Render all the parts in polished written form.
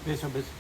બેસો બેસો.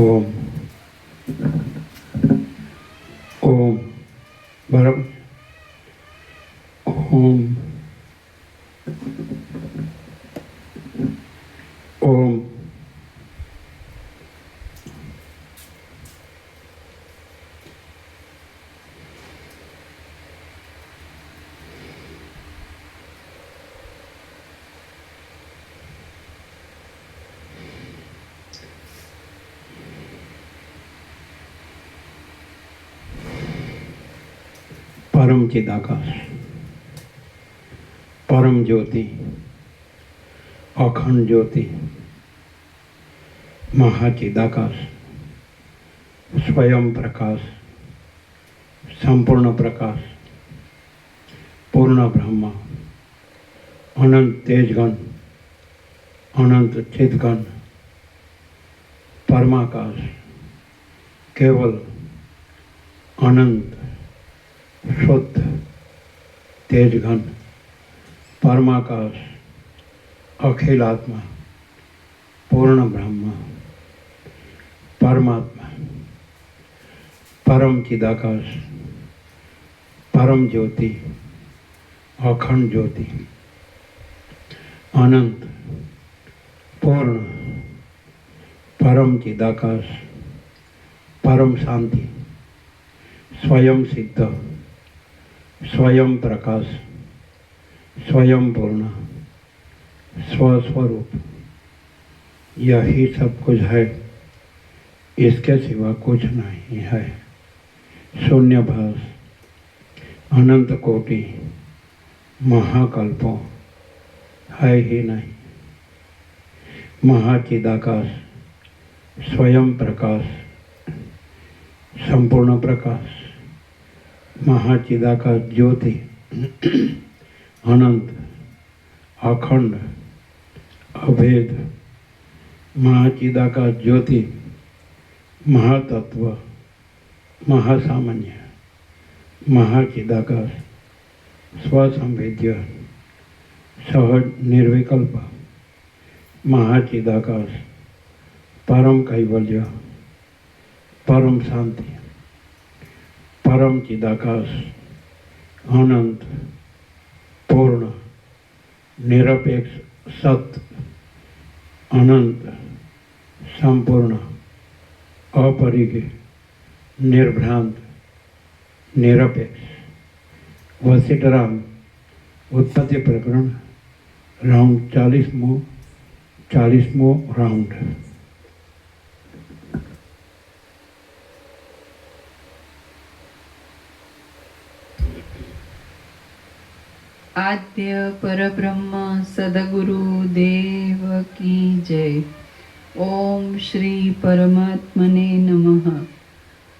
ઓમ ઓમ બરાબર. ઓમ ઓમ परम चिदाकाश, परम ज्योति, अखंड ज्योति, महाचिदाकाश, स्वयं प्रकाश, संपूर्ण प्रकाश, पूर्ण ब्रह्म, अनंत तेजगण, अनंत चिदगण, परमाकाश, केवल अनंत शुद्ध तेजघन परमाकाश, अखिल आत्मा, पूर्ण ब्रह्म, परमात्मा, परम चिदाकाश, परम ज्योति, अखंड ज्योति, अनंत पूर्ण परम चिदाकाश, परम शांति, स्वयं सिद्ध, स्वयं प्रकाश, स्वयं पूर्ण, स्वस्वरूप, यही सब कुछ है, इसके सिवा कुछ नहीं है। शून्य भास, अनंत कोटि, महाकल्पों है ही नहीं। महाचिदाकाश, स्वयं प्रकाश, संपूर्ण प्रकाश, महाचिदाकाश ज्योति, अनंत, अखंड, अभेद, महाचिदाकाश ज्योति, महातत्व, महासामान्य, महाचिदाकाश, स्वसंवेद्य, सहज निर्विकल्प, महाचिदाकाश, परम कैवल्य, परम शांति, परम चिदाकाश, अनंत, पूर्ण, निरपेक्ष सत्य, अनंत, संपूर्ण, अपरिग्रह, निर्भ्रांत, निरपेक्ष। वशिष्ठराम उत्पत्ति प्रकरण राउंड 40मो राउंड। आद्य परब्रह्म सदगुरु देव की जय। ओम श्री परमात्मने नमः।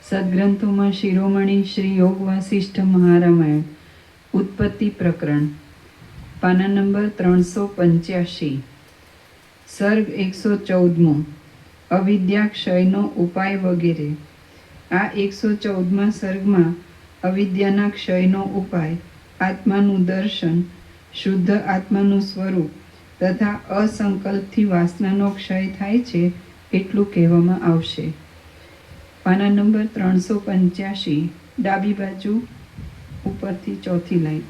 સદગ્રંથોમાં શિરોમણી શ્રી યોગ વાસિષ્ઠ મહારામાયણ ઉત્પત્તિ પ્રકરણ પાના નંબર 385, સર્ગ 114મો, અવિદ્યા ક્ષયનો ઉપાય વગેરે। આ 114મા સર્ગમાં અવિદ્યાના ક્ષયનો ઉપાય, આત્માનું દર્શન, શુદ્ધ આત્માનું સ્વરૂપ તથા અસંકલ્પથી વાસનાનો ક્ષય થાય છે એટલું કહેવામાં આવશે। પાના નંબર 385, ડાબી બાજુ ઉપરથી ચોથી લાઈન।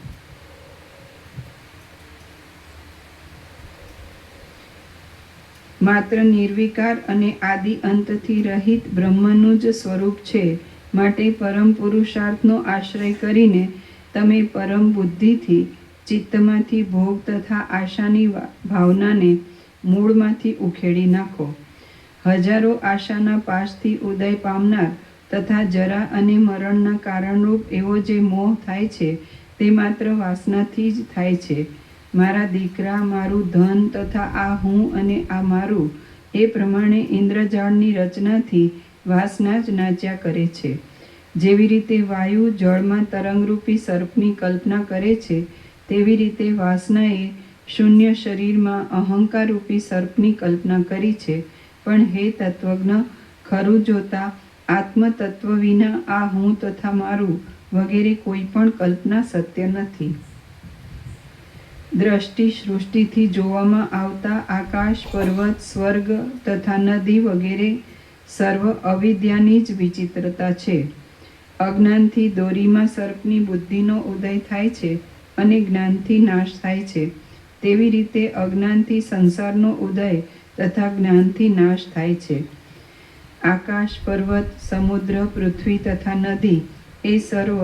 માત્ર નિર્વિકાર અને આદિ અંતથી રહિત બ્રહ્મનું જ સ્વરૂપ છે, માટે પરમ પુરુષાર્થનો આશ્રય કરીને તમે પરમ બુદ્ધિથી ચિત્તમાંથી ભોગ તથા આશાની ભાવનાને મૂળમાંથી ઉખેડી નાખો। હજારો આશાના પાશથી ઉદય પામનાર તથા જરા અને મરણના કારણરૂપ એવો જે મોહ થાય છે તે માત્ર વાસનાથી જ થાય છે। મારા દીકરા, મારું ધન તથા આ હું અને આ મારું, એ પ્રમાણે ઇન્દ્રજાળની રચનાથી વાસના જ નાચ્યા કરે છે। જેવી રીતે વાયુ જળમાં તરંગરૂપી સર્પની કલ્પના કરે છે, તેવી રીતે વાસનાએ શૂન્ય શરીરમાં અહંકારરૂપી સર્પની કલ્પના કરી છે। પણ હે તત્વજ્ઞ, ખરું જોતા આત્મતત્વ વિના આ હું તથા મારું વગેરે કોઈ પણ કલ્પના સત્ય નથી। દ્રષ્ટિ સૃષ્ટિથી જોવામાં આવતા આકાશ, પર્વત, સ્વર્ગ તથા નદી વગેરે સર્વ અવિદ્યાની જ વિચિત્રતા છે। અજ્ઞાનથી દોરીમાં સર્પની બુદ્ધિનો ઉદય થાય છે અને જ્ઞાનથી નાશ થાય છે, તેવી રીતે અજ્ઞાનથી સંસારનો ઉદય તથા જ્ઞાનથી નાશ થાય છે। આકાશ, પર્વત, સમુદ્ર, પૃથ્વી તથા નદી એ સર્વ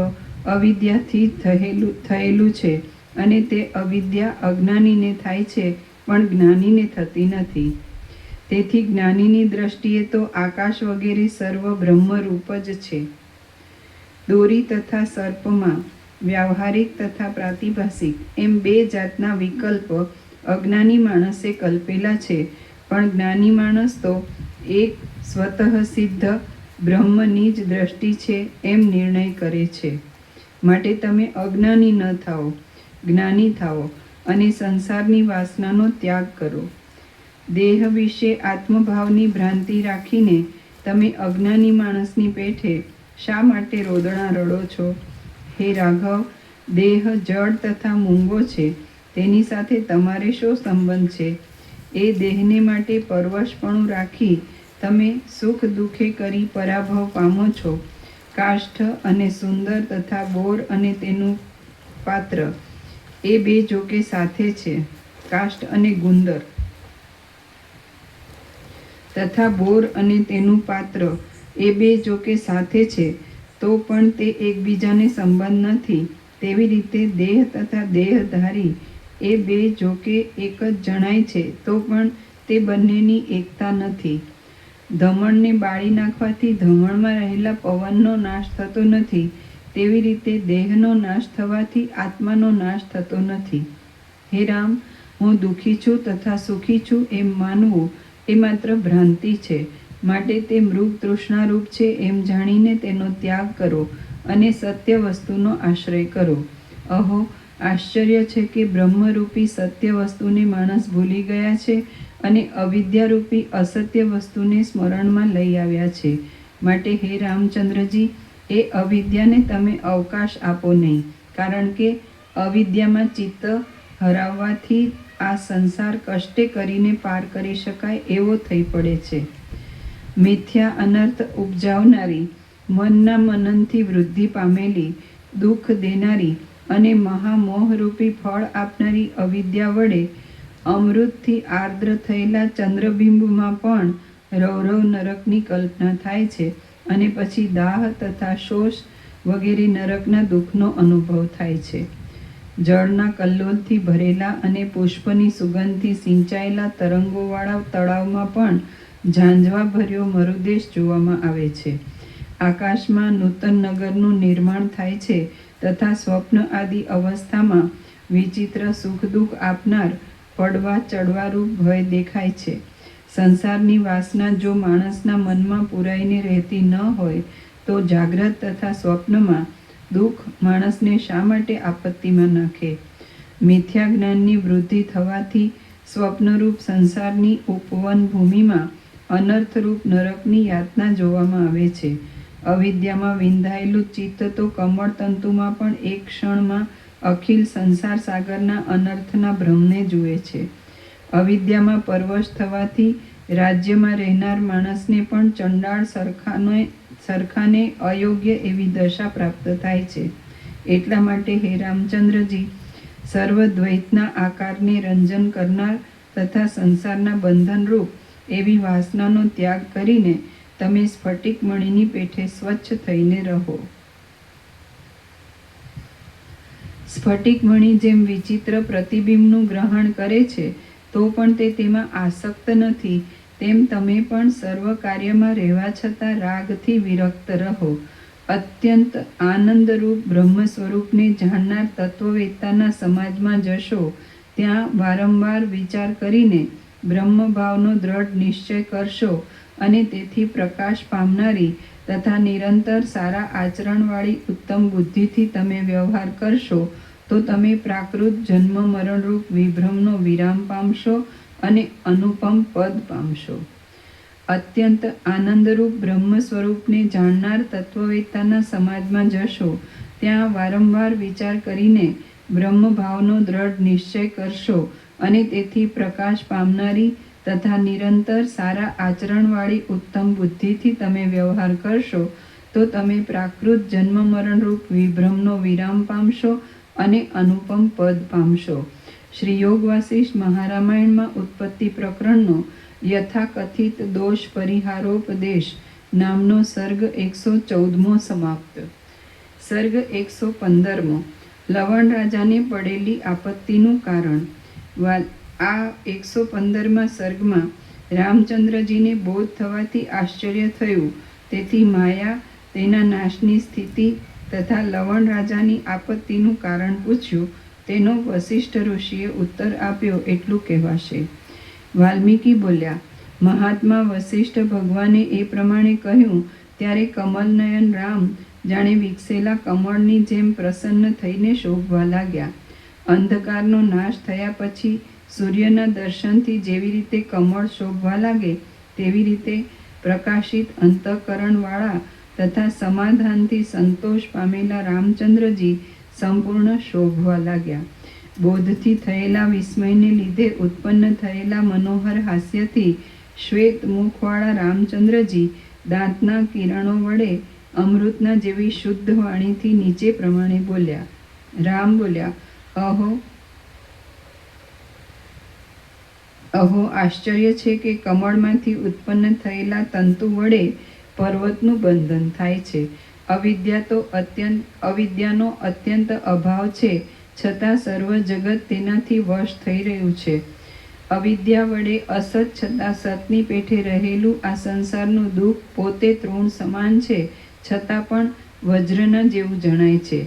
અવિદ્યાથી થયેલું છે અને તે અવિદ્યા અજ્ઞાનીને થાય છે પણ જ્ઞાનીને થતી નથી। તેથી જ્ઞાનીની દ્રષ્ટિએ તો આકાશ વગેરે સર્વ બ્રહ્મરૂપ જ છે। દોરી તથા સર્પમાં વ્યાવહારિક તથા પ્રાતિભાસિક એમ બે જાતના વિકલ્પ અજ્ઞાની માણસે કલ્પેલા છે, પણ જ્ઞાની માણસ તો એક સ્વતઃ સિદ્ધ બ્રહ્મની જ દ્રષ્ટિ છે એમ નિર્ણય કરે છે। માટે તમે અજ્ઞાની ન થાઓ, જ્ઞાની થાઓ અને સંસારની વાસનાનો ત્યાગ કરો। દેહ વિશે આત્મભાવની ભ્રાંતિ રાખીને તમે અજ્ઞાની માણસની પેઠે શા માટે રોદણા રડો છો? હે રાઘવ, દેહ જડ તથા મૂંગો છે, તેની સાથે તમારે શો સંબંધ છે? એ દેહને માટે પરવશપણું રાખી તમે સુખ દુઃખે કરી પરાભવ પામો છો। કાષ્ઠ અને સુંદર તથા બોર અને તેનું પાત્ર એ બે જોકે સાથે છે, કાષ્ઠ અને ગુંદર તથા બોર અને તેનું પાત્ર એ બે જોકે સાથે છે, તો પણ તે એકબીજાને સંબંધ નથી। તેવી રીતે દેહ તથા દેહધારી એ બે જોકે એક જ જણાય છે, તો પણ તે બંનેની એકતા નથી। ધમણને બાળી નાખવાથી ધમણમાં રહેલા પવનનો નાશ થતો નથી, તેવી રીતે દેહનો નાશ થવાથી આત્માનો નાશ થતો નથી। હે રામ, હું દુઃખી છું તથા સુખી છું એમ માનવું એ માત્ર ભ્રાંતિ છે, માટે તે મૃગ તૃષ્ણારૂપ છે એમ જાણીને તેનો ત્યાગ કરો અને સત્ય વસ્તુનો આશ્રય કરો। અહો, આશ્ચર્ય છે કે બ્રહ્મરૂપી સત્ય વસ્તુને માણસ ભૂલી ગયા છે અને અવિદ્યારૂપી અસત્ય વસ્તુને સ્મરણમાં લઈ આવ્યા છે। માટે હે રામચંદ્રજી, એ અવિદ્યાને તમે અવકાશ આપો નહીં, કારણ કે અવિદ્યામાં ચિત્ત હરાવવાથી આ સંસાર કષ્ટે કરીને પાર કરી શકાય એવો થઈ પડે છે. મિથ્યા અનર્થ ઉપજાવનારી, મનના મનનથી વૃદ્ધિ પામેલી, દુઃખ દેનારી અને મહામોહરૂપી ફળ આપનારી અવિદ્યા વડે અમૃતથી આર્દ્ર થયેલા ચંદ્રબિંબમાં પણ રૌરવ નરકની કલ્પના થાય છે અને પછી દાહ તથા શોષ વગેરે નરકના દુઃખનો અનુભવ થાય છે. જળના કલ્લોલથી ભરેલા અને પુષ્પની સુગંધથી સિંચાયેલા તરંગોવાળા તળાવમાં પણ ઝાંઝવાભર્યો મરુદેશ જોવામાં આવે છે. આકાશમાં નૂતન નગરનું નિર્માણ થાય છે તથા સ્વપ્ન આદિ અવસ્થામાં વિચિત્ર સુખ દુઃખ આપનાર પડવા ચડવારૂપ ભય દેખાય છે. સંસારની વાસના જો માણસના મનમાં પૂરાઈને રહેતી ન હોય તો જાગ્રત તથા સ્વપ્નમાં દુઃખ માણસને શા માટે આપત્તિમાં નાખે? મિથ્યા જ્ઞાનની વૃદ્ધિ થવાથી સ્વપ્નરૂપ સંસારની ઉપવન ભૂમિમાં અનર્થરૂપ નરકની યાતના જોવામાં આવે છે. અવિદ્યામાં વિંધાયેલું ચિત્ત તો કમળ તંતુમાં પણ એક ક્ષણમાં અખિલ સંસાર સાગરના અનર્થના ભ્રમને જુએ છે. અવિદ્યામાં પરવશ થવાથી રાજ્યમાં રહેનાર માણસને પણ ચંડાળ સરખાને અયોગ્ય એવી દશા પ્રાપ્ત થાય છે. એટલા માટે હે રામચંદ્રજી, સર્વદ્વૈતના આકારને રંજન કરનાર તથા સંસારના બંધનરૂપ એવી વાસનાનો ત્યાગ કરીને તમે સ્ફટિક મણીની પેઠે સ્વચ્છ થઈને રહો. સ્ફટિક મણી જેમ વિચિત્ર પ્રતિબિંબનું ગ્રહણ કરે છે તો પણ તે તેમાં આસક્ત નથી, તેમ તમે પણ સર્વ કાર્યમાં રહેવા છતાં રાગથી વિરક્ત રહો. અત્યંત આનંદરૂપ બ્રહ્મ સ્વરૂપને જાણનાર તત્વવેત્તાના સમાજમાં જશો ત્યાં વારંવાર વિચાર કરીને બ્રહ્મભાવનો દ્રઢ નિશ્ચય કરશો અને તેથી પ્રકાશ પામનારી તથા નિરંતર સારા આચરણવાળી ઉત્તમ બુદ્ધિથી તમે વ્યવહાર કરશો તો તમે પ્રાકૃત જન્મ મરણરૂપ વિભ્રમનો વિરામ પામશો અને અનુપમ પદ પામશો. અત્યંત આનંદરૂપ બ્રહ્મ સ્વરૂપને જાણનાર તત્વવેત્તાના સમાજમાં જશો ત્યાં વારંવાર વિચાર કરીને બ્રહ્મભાવનો દ્રઢ નિશ્ચય કરશો અને તેથી પ્રકાશ પામનારી તથા નિરંતર સારા આચરણવાળી ઉત્તમ બુદ્ધિથી તમે વ્યવહાર કરશો તો તમે પ્રાકૃત જન્મ મરણરૂપ વિભ્રમનો વિરામ પામશો અને અનુપમ પદ પામશો. શ્રી યોગ વાસિષ્ઠ મહારામાયણમાં ઉત્પત્તિ પ્રકરણનો યથાકથિત દોષ પરિહારોપદેશ નામનો સર્ગ 114મો સમાપ્ત. સર્ગ 115મો. લવણ રાજાને પડેલી આપત્તિનું કારણ. આ 115મા સર્ગમાં રામચંદ્રજીને બોધ થવાથી આશ્ચર્ય થયું, તેથી માયા, તેના નાશની સ્થિતિ તથા લવણ રાજાની આપત્તિનું કારણ પૂછ્યું. તેનો વસિષ્ઠ ઋષિએ ઉત્તર આપ્યો એટલું કહેવાશે. વાલ્મીકી બોલ્યા, મહાત્મા વસિષ્ઠ ભગવાને એ પ્રમાણે કહ્યું ત્યારે કમલનયન રામ જાણે વિકસેલા કમળની જેમ પ્રસન્ન થઈને શોભવા લાગ્યા. અંધકારનો નાશ થયા પછી સૂર્યના દર્શનથી જેવી રીતે કમળ શોભવા લાગે તેવી રીતે પ્રકાશિત અંતઃકરણવાળા તથા સમાધાનથી સંતોષ પામેલા રામચંદ્રજી સંપૂર્ણ શોભવા લાગ્યા. બોધથી થયેલા વિસ્મયને લીધે ઉત્પન્ન થયેલા મનોહર હાસ્યથી શ્વેત મુખવાળા રામચંદ્રજી દાંતના કિરણો વડે અમૃતના જેવી શુદ્ધ વાણીથી નીચે પ્રમાણે બોલ્યા. રામ બોલ્યા, અહો આશ્ચર્ય છે કે કમળમાંથી ઉત્પન્ન થયેલા તંતુ વડે પર્વતનું બંધન થાય છે. અવિદ્યાનો અત્યંત અભાવ છે, છતાં સર્વ જગત તેનાથી વશ થઈ રહ્યું છે. અવિદ્યા વડે અસત છતાં સતની પેઠે રહેલું આ સંસારનું દુઃખ પોતે તૃણ સમાન છે, છતાં પણ વજ્રના જેવું જણાય છે.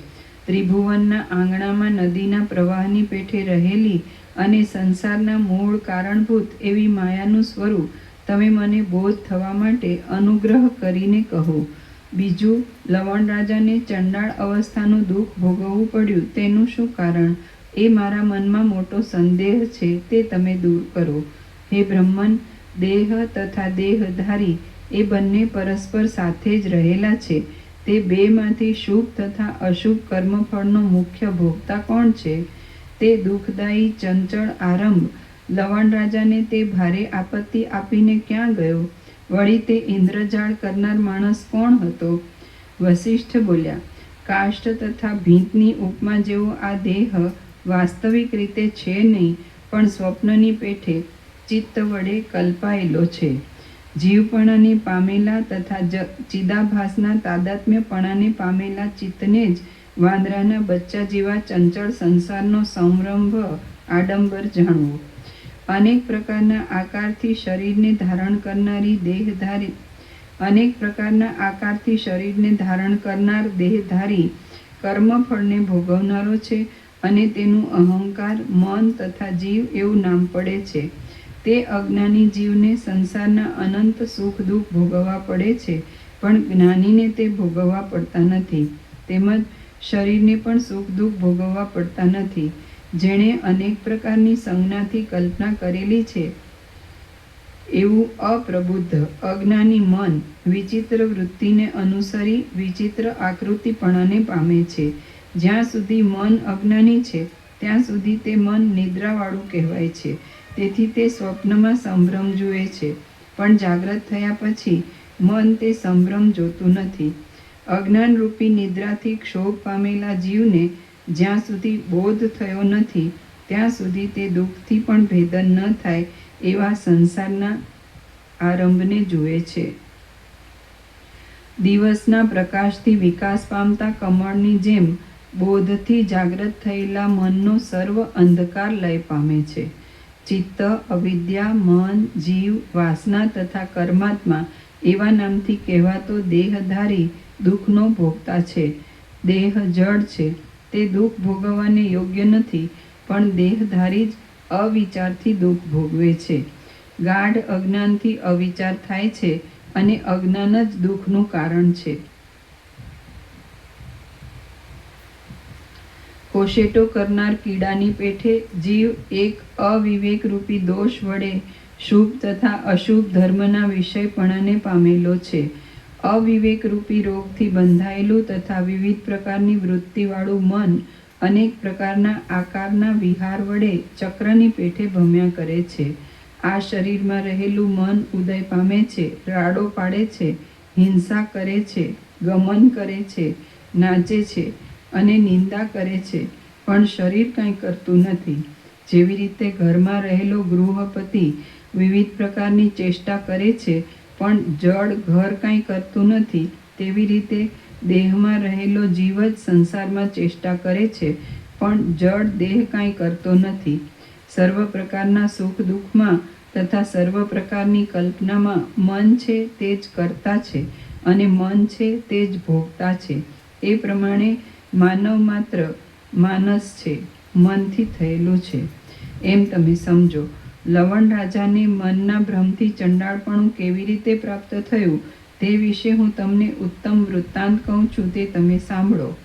ત્રિભુવનના આંગણામાં નદીના પ્રવાહની પેઠે રહેલી અને સંસારના મૂળ કારણભૂત એવી માયાનું સ્વરૂપ તમે મને બોધ થવા માટે અનુગ્રહ કરીને કહો. બીજું, લવણ રાજાને ચંડાળ અવસ્થાનું દુઃખ ભોગવવું પડ્યું તેનું શું કારણ? એ મારા મનમાં મોટો સંદેહ છે, તે તમે દૂર કરો. હે બ્રહ્મન, દેહ તથા દેહધારી એ બંને પરસ્પર સાથે જ રહેલા છે, તે બેમાંથી શુભ તથા અશુભ કર્મફળનો મુખ્ય ભોગતા કોણ છે? તે દુઃખદાયી ચંચળ આરંભ લવણ રાજાને તે ભારે આપત્તિ આપીને ક્યાં ગયો? વળી તે ઇન્દ્રજાળ કરનાર માણસ કોણ હતો? વસિષ્ઠ બોલ્યા, કાષ્ઠ તથા ભીંતની ઉપમા જેવો આ દેહ વાસ્તવિક રીતે છે નહીં, પણ સ્વપ્નની પેઠે ચિત્ત વડે કલ્પાયેલો છે. જીવપણાને પામેલા તથા ચિદાભાસના તાદાત્મ્યપણાને પામેલા ચિત્તને જ વાંદરાના બચ્ચા જેવા ચંચળ સંસારનો સંરંભ આડંબર જાણવો. અનેક પ્રકારના આકારથી શરીરને ધારણ કરનાર દેહધારી કર્મફળને ભોગવનારો છે, અને તેનું અહંકાર, મન તથા જીવ એવું નામ પડે છે. તે અજ્ઞાની જીવને સંસારના અનંત સુખ દુઃખ ભોગવવા પડે છે, પણ જ્ઞાનીને તે ભોગવવા પડતા નથી. તેમજ શરીરને પણ સુખ દુઃખ ભોગવવા પડતા નથી. જેણે અનેક પ્રકારની સંજ્ઞાથી કલ્પના કરેલી છે એવું અપ્રબુદ્ધ અજ્ઞાની મન વિચિત્ર વૃત્તિને અનુસરી વિચિત્ર આકૃતિપણાને પામે છે. જ્યાં સુધી મન અજ્ઞાની છે ત્યાં સુધી તે મન નિદ્રાવાળું કહેવાય છે. તેથી તે સ્વપ્નમાં સંભ્રમ જુએ છે, પણ જાગ્રત થયા પછી મન તે સંભ્રમ જોતું નથી. અજ્ઞાનરૂપી નિદ્રાથી ક્ષોભ પામેલા જીવને જ્યાં સુધી બોધ થયો નથી ત્યાં સુધી તે દુઃખથી પણ ભેદન ન થાય એવા સંસારના આરંભને જુએ છે. દિવસના પ્રકાશથી વિકાસ પામતા કમળની જેમ બોધથી જાગ્રત થયેલા મનનો સર્વ અંધકાર લય પામે છે. ચિત્ત, અવિદ્યા, મન, જીવ, વાસના તથા કર્માત્મા એવા નામથી કહેવાતો દેહધારી દુઃખનો ભોગતા છે. દેહ જડ છે, તે દુઃખ ભોગવવાને યોગ્ય નથી, પણ દેહધારી જ અવિચારથી દુઃખ ભોગવે છે. ગાઢ અજ્ઞાનથી અવિચાર થાય છે, અને અજ્ઞાન જ દુઃખનું કારણ છે. કોશેટો કરનાર કીડાની પેઠે જીવ એક અવિવેકરૂપી દોષ વડે શુભ તથા અશુભ ધર્મના વિષયપણાને પામેલો છે. અવિવેકરૂપી રોગથી બંધાયેલું તથા વિવિધ પ્રકારની વૃત્તિવાળું મન અનેક પ્રકારના આકારના વિહાર વડે ચક્રની પેઠે ભમ્યા કરે છે. આ શરીરમાં રહેલું મન ઉદય પામે છે, રાડો પાડે છે, હિંસા કરે છે, ગમન કરે છે, નાચે છે અને નિંદા કરે છે, પણ શરીર કંઈ કરતું નથી. જેવી રીતે ઘરમાં રહેલો ગૃહપતિ વિવિધ પ્રકારની ચેષ્ટા કરે છે, પણ જડ ઘર કંઈ કરતું નથી, તેવી રીતે દેહમાં રહેલો જીવ જ સંસારમાં ચેષ્ટા કરે છે, પણ જડ દેહ કંઈ કરતો નથી. સર્વ પ્રકારના સુખ દુઃખમાં તથા સર્વ પ્રકારની કલ્પનામાં મન છે તે જ કરતા છે, અને મન છે તે જ ભોગતા છે. એ પ્રમાણે માનવ માત્ર માનસ છે, મનથી થયેલું છે એમ તમે સમજો. લવણ રાજાને મનના ભ્રમથી ચંડાળપણું કેવી રીતે પ્રાપ્ત થયું તે વિશે હું તમને ઉત્તમ વૃત્તાંત કહું છું, તે તમે સાંભળો.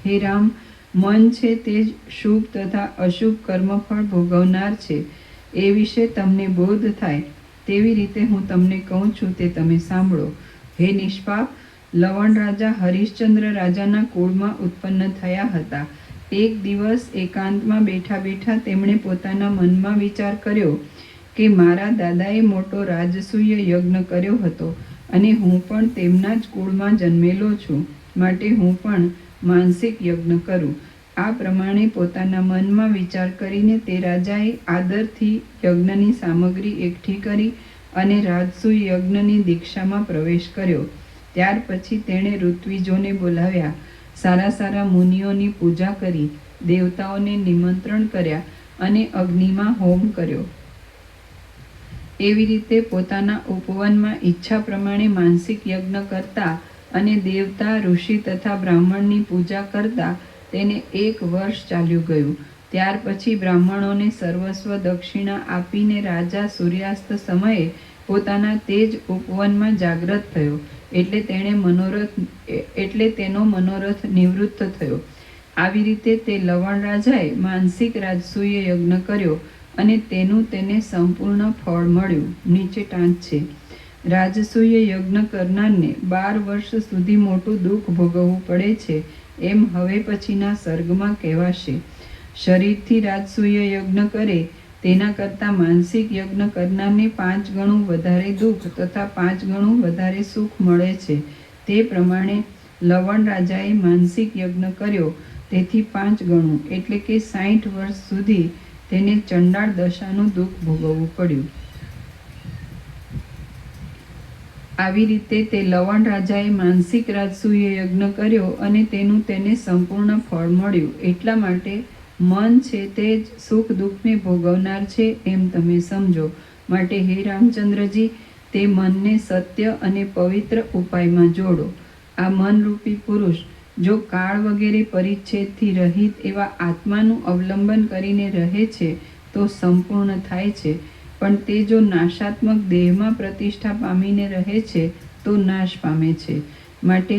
હે રામ, મન છે તે જ શુભ તથા અશુભ કર્મફળ ભોગવનાર છે. એ વિશે તમને બોધ થાય તેવી રીતે હું તમને કહું છું, તે તમે સાંભળો. હે નિષ્પાપ, લવણ રાજા હરિશ્ચંદ્ર રાજાના કુળમાં ઉત્પન્ન થયા હતા. એક દિવસ એકાંતમાં બેઠા બેઠા તેમણે પોતાના મનમાં વિચાર કર્યો કે મારા દાદાએ મોટો રાજસૂય યજ્ઞ કર્યો હતો, અને હું પણ તેમના જ કુળમાં જન્મેલો છું, માટે હું પણ માનસિક યજ્ઞ કરું. આ પ્રમાણે પોતાના મનમાં વિચાર કરીને તે રાજાએ આદરથી યજ્ઞની સામગ્રી એકઠી કરી અને રાજસૂય યજ્ઞની દીક્ષામાં પ્રવેશ કર્યો. ત્યાર પછી તેણે ઋત્વિજોને બોલાવ્યા, સારા સારા મુનિઓની પૂજા કરી, દેવતાઓને નિમંત્રણ કર્યા અને અગ્નિમાં હોમ કર્યો. એવી રીતે પોતાના ઉપવનમાં ઈચ્છા પ્રમાણે માનસિક યજ્ઞ કરતા અને દેવતા, ઋષિ તથા બ્રાહ્મણની પૂજા કરતા તેને 1 વર્ષ ચાલ્યું ગયું. ત્યાર પછી બ્રાહ્મણોને સર્વસ્વ દક્ષિણા આપીને રાજા સૂર્યાસ્ત સમયે પોતાના તે જ ઉપવનમાં જાગ્રત થયો, એટલે તેનો મનોરથ નિવૃત્ત થયો. આવી રીતે તે લવણ રાજાએ માનસિક રાજસૂય યજ્ઞ કર્યો, અને તેનું તેને સંપૂર્ણ ફળ મળ્યું. નીચે ટાંચ છે. રાજસૂય યજ્ઞ કરનારને 12 વર્ષ સુધી મોટું દુઃખ ભોગવવું પડે છે એમ હવે પછીના સર્ગમાં કહેવાશે. શરીરથી રાજસૂય યજ્ઞ કરે તેના કરતાં માનસિક યજ્ઞ કરનારને 5 ગણું વધારે દુઃખ તથા 5 ગણું વધારે સુખ મળે છે. તે પ્રમાણે લવણ રાજાએ માનસિક યજ્ઞ કર્યો, તેથી 5 ગણું એટલે કે 60 વર્ષ સુધી તેને ચંડાળ દશાનું દુઃખ ભોગવવું પડ્યું. આવી રીતે તે લવણ રાજાએ માનસિક રાજસૂય યજ્ઞ કર્યો અને તેનું તેને સંપૂર્ણ ફળ મળ્યું. એટલા માટે મન છે તે જ સુખ દુઃખને ભોગવનાર છે એમ તમે સમજો. માટે હે રામચંદ્રજી, તે મનને સત્ય અને પવિત્ર ઉપાયમાં જોડો. આ મનરૂપી પુરુષ જો કાળ વગેરે પરિચ્છેદથી રહિત એવા આત્માનું અવલંબન કરીને રહે છે તો સંપૂર્ણ થાય છે, પણ તે જો નાશાત્મક દેહમાં પ્રતિષ્ઠા પામીને રહે છે તો નાશ પામે છે. માટે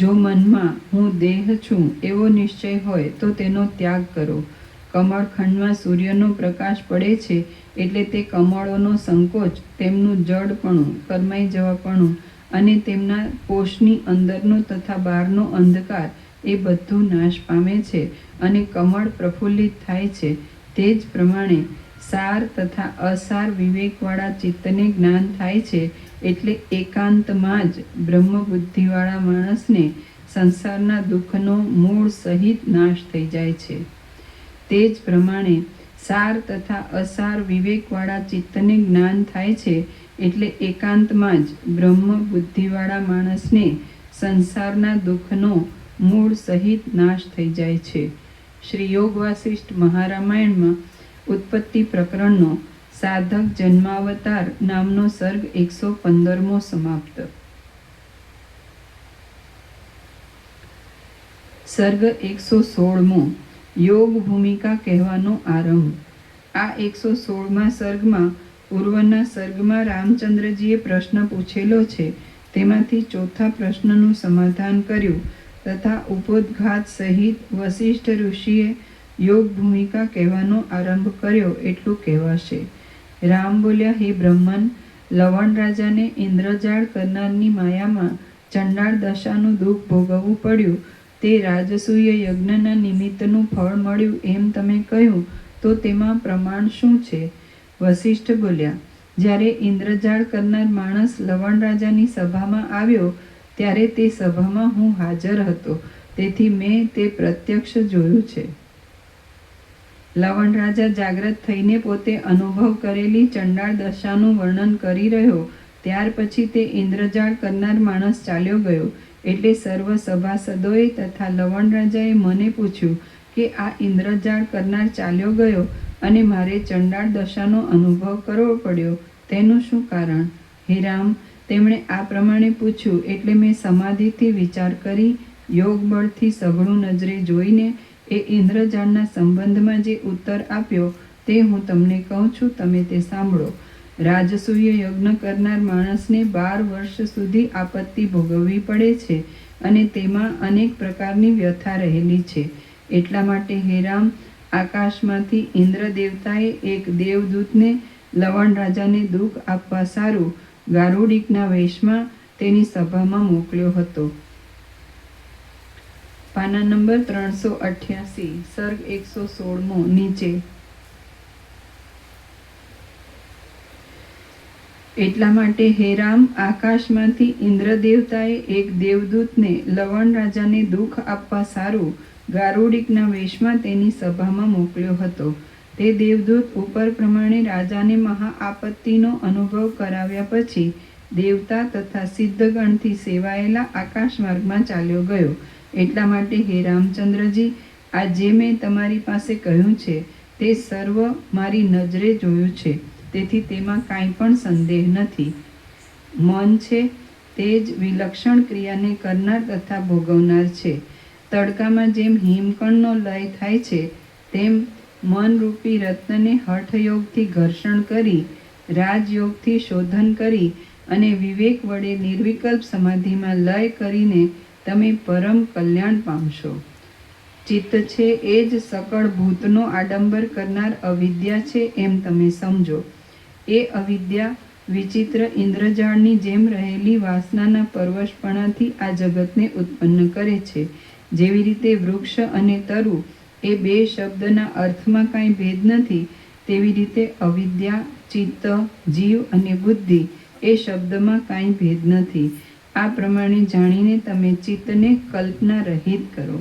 જો મનમાં હું દેહ છું એવો નિશ્ચય હોય તો તેનો ત્યાગ કરો. કમળખંડમાં સૂર્યનો પ્રકાશ પડે છે એટલે તે કમળોનો સંકોચ, તેમનું જડપણું, કરમાઈ જવાપણું અને તેમના કોષની અંદરનો તથા બહારનો અંધકાર એ બધું નાશ પામે છે અને કમળ પ્રફુલ્લિત થાય છે. તે જ પ્રમાણે સાર તથા અસાર વિવેકવાળા ચિત્તને જ્ઞાન થાય છે, એટલે એકાંતમાં જ બ્રહ્મબુદ્ધિવાળા માણસને સંસારના દુઃખનો મૂળ સહિત નાશ થઈ જાય છે. તે જ પ્રમાણે સાર તથા અસાર વિવેકવાળા ચિત્તને જ્ઞાન થાય છે, એટલે એકાંતમાં જ બ્રહ્મ બુદ્ધિવાળા માણસને સંસારના દુઃખનો મૂળ સહિત નાશ થઈ જાય છે. શ્રી યોગ વાસિષ્ઠ મહારામાયણમાં ઉત્પત્તિ પ્રકરણનો સાધક જન્માવતાર નામનો સર્ગ 115મો સમાપ્ત. સર્ગ 116મો યોગ ભૂમિકા કહેવાનો આરંભ. આ 116મા સર્ગમાં પૂર્વના સર્ગમાં રામચંદ્રજીએ પ્રશ્ન પૂછેલો છે તેમાંથી ચોથા પ્રશ્નનું સમાધાન કર્યું તથા ઉપોદ્ઘાત સહિત વસિષ્ઠ ઋષિએ યોગ ભૂમિકા કહેવાનો આરંભ કર્યો એટલું કહેવાશે. રામ બોલ્યા, હે બ્રહ્મન, લવણ રાજાને ઇન્દ્રજાળ કરનારની માયામાં ચંડાળ દશાનું દુઃખ ભોગવવું પડ્યું. તે રાજસૂય યજ્ઞના નિમિત્તનું ફળ મળ્યું એમ તમે કહ્યું, તો તેમાં પ્રમાણ શું છે? વસિષ્ઠ બોલ્યા, જ્યારે ઇન્દ્રજાળ કરનાર માણસ લવણ રાજાની સભામાં આવ્યો ત્યારે તે સભામાં હું હાજર હતો, તેથી મેં તે પ્રત્યક્ષ જોયું છે. લવણ રાજા જાગ્રત થઈને પોતે અનુભવ કરેલી ચંડાળ દશાનું વર્ણન કરી રહ્યો, ત્યાર પછી તે ઇન્દ્રજાળ કરનાર માણસ ચાલ્યો ગયો. એટલે સર્વ સભાસદોએ તથા લવણ રાજાએ મને પૂછ્યું કે આ ઇન્દ્રજાળ કરનાર ચાલ્યો ગયો અને મારે ચંડાળ દશાનો અનુભવ કરવો પડ્યો, તેનું શું કારણ? હે રામ, તેમણે આ પ્રમાણે પૂછ્યું એટલે મેં સમાધિથી વિચાર કરી યોગ બળથી સઘળું નજરે જોઈને એ ઇન્દ્રજાળના સંબંધમાં જે ઉત્તર આપ્યો તે હું તમને કહું છું, તમે તે સાંભળો. રાજસૂય યજ્ઞ કરનાર માણસને 12 વર્ષ સુધી આપત્તિ ભોગવવી પડે છે અને તેમાં અનેક પ્રકારની વ્યથા રહેલી છે. એટલા માટે હે રામ, આકાશમાંથી ઇન્દ્ર દેવતાએ એક દેવદૂતને લવણ રાજાને દુઃખ આપવા સારું ગારુડિકના વેશમાં તેની સભામાં મોકલ્યો હતો. પાના નંબર 388, સર્ગ 116મો નીચે. એટલા માટે હે રામ, આકાશમાંથી ઇન્દ્ર દેવતાએ એક દેવદૂતને લવણ રાજાને દુઃખ આપવા સારું ગારુડિકના વેશમાં તેની સભામાં મોકલ્યો હતો. તે દેવદૂત ઉપર પ્રમાણે રાજાને મહા આપત્તિનો અનુભવ કરાવ્યા પછી દેવતા તથા સિદ્ધગણથી સેવાયેલા આકાશ માર્ગમાં ચાલ્યો ગયો. એટલા માટે હે રામચંદ્રજી, આ જે મેં તમારી પાસે કહ્યું છે તે સર્વ મારી નજરે જોયું છે, તેથી તેમાં કાંઈ પણ સંદેહ નથી. મન છે તે જ વિલક્ષણ ક્રિયાને કરનાર તથા ભોગવનાર છે. તડકામાં જેમ હિમકણનો લય થાય છે તેમ મનરૂપી રત્નને હઠયોગથી ઘર્ષણ કરી, રાજયોગથી શોધન કરી અને વિવેક વડે નિર્વિકલ્પ સમાધિમાં લય કરીને તમે પરમ કલ્યાણ પામશો. ચિત્ત છે એ જ સકળ ભૂતનો આડંબર કરનાર અવિદ્યા છે એમ તમે સમજો. એ અવિદ્યા વિચિત્ર ઇન્દ્રજાળની જેમ રહેલી વાસનાના પરવશપણાથી આ જગતને ઉત્પન્ન કરે છે. જેવી રીતે વૃક્ષ અને તરુ એ બે શબ્દના અર્થમાં કાંઈ ભેદ નથી, તેવી રીતે અવિદ્યા, ચિત્ત, જીવ અને બુદ્ધિ એ શબ્દમાં કાંઈ ભેદ નથી. આ પ્રમાણે જાણીને તમે ચિત્તને કલ્પના રહિત કરો.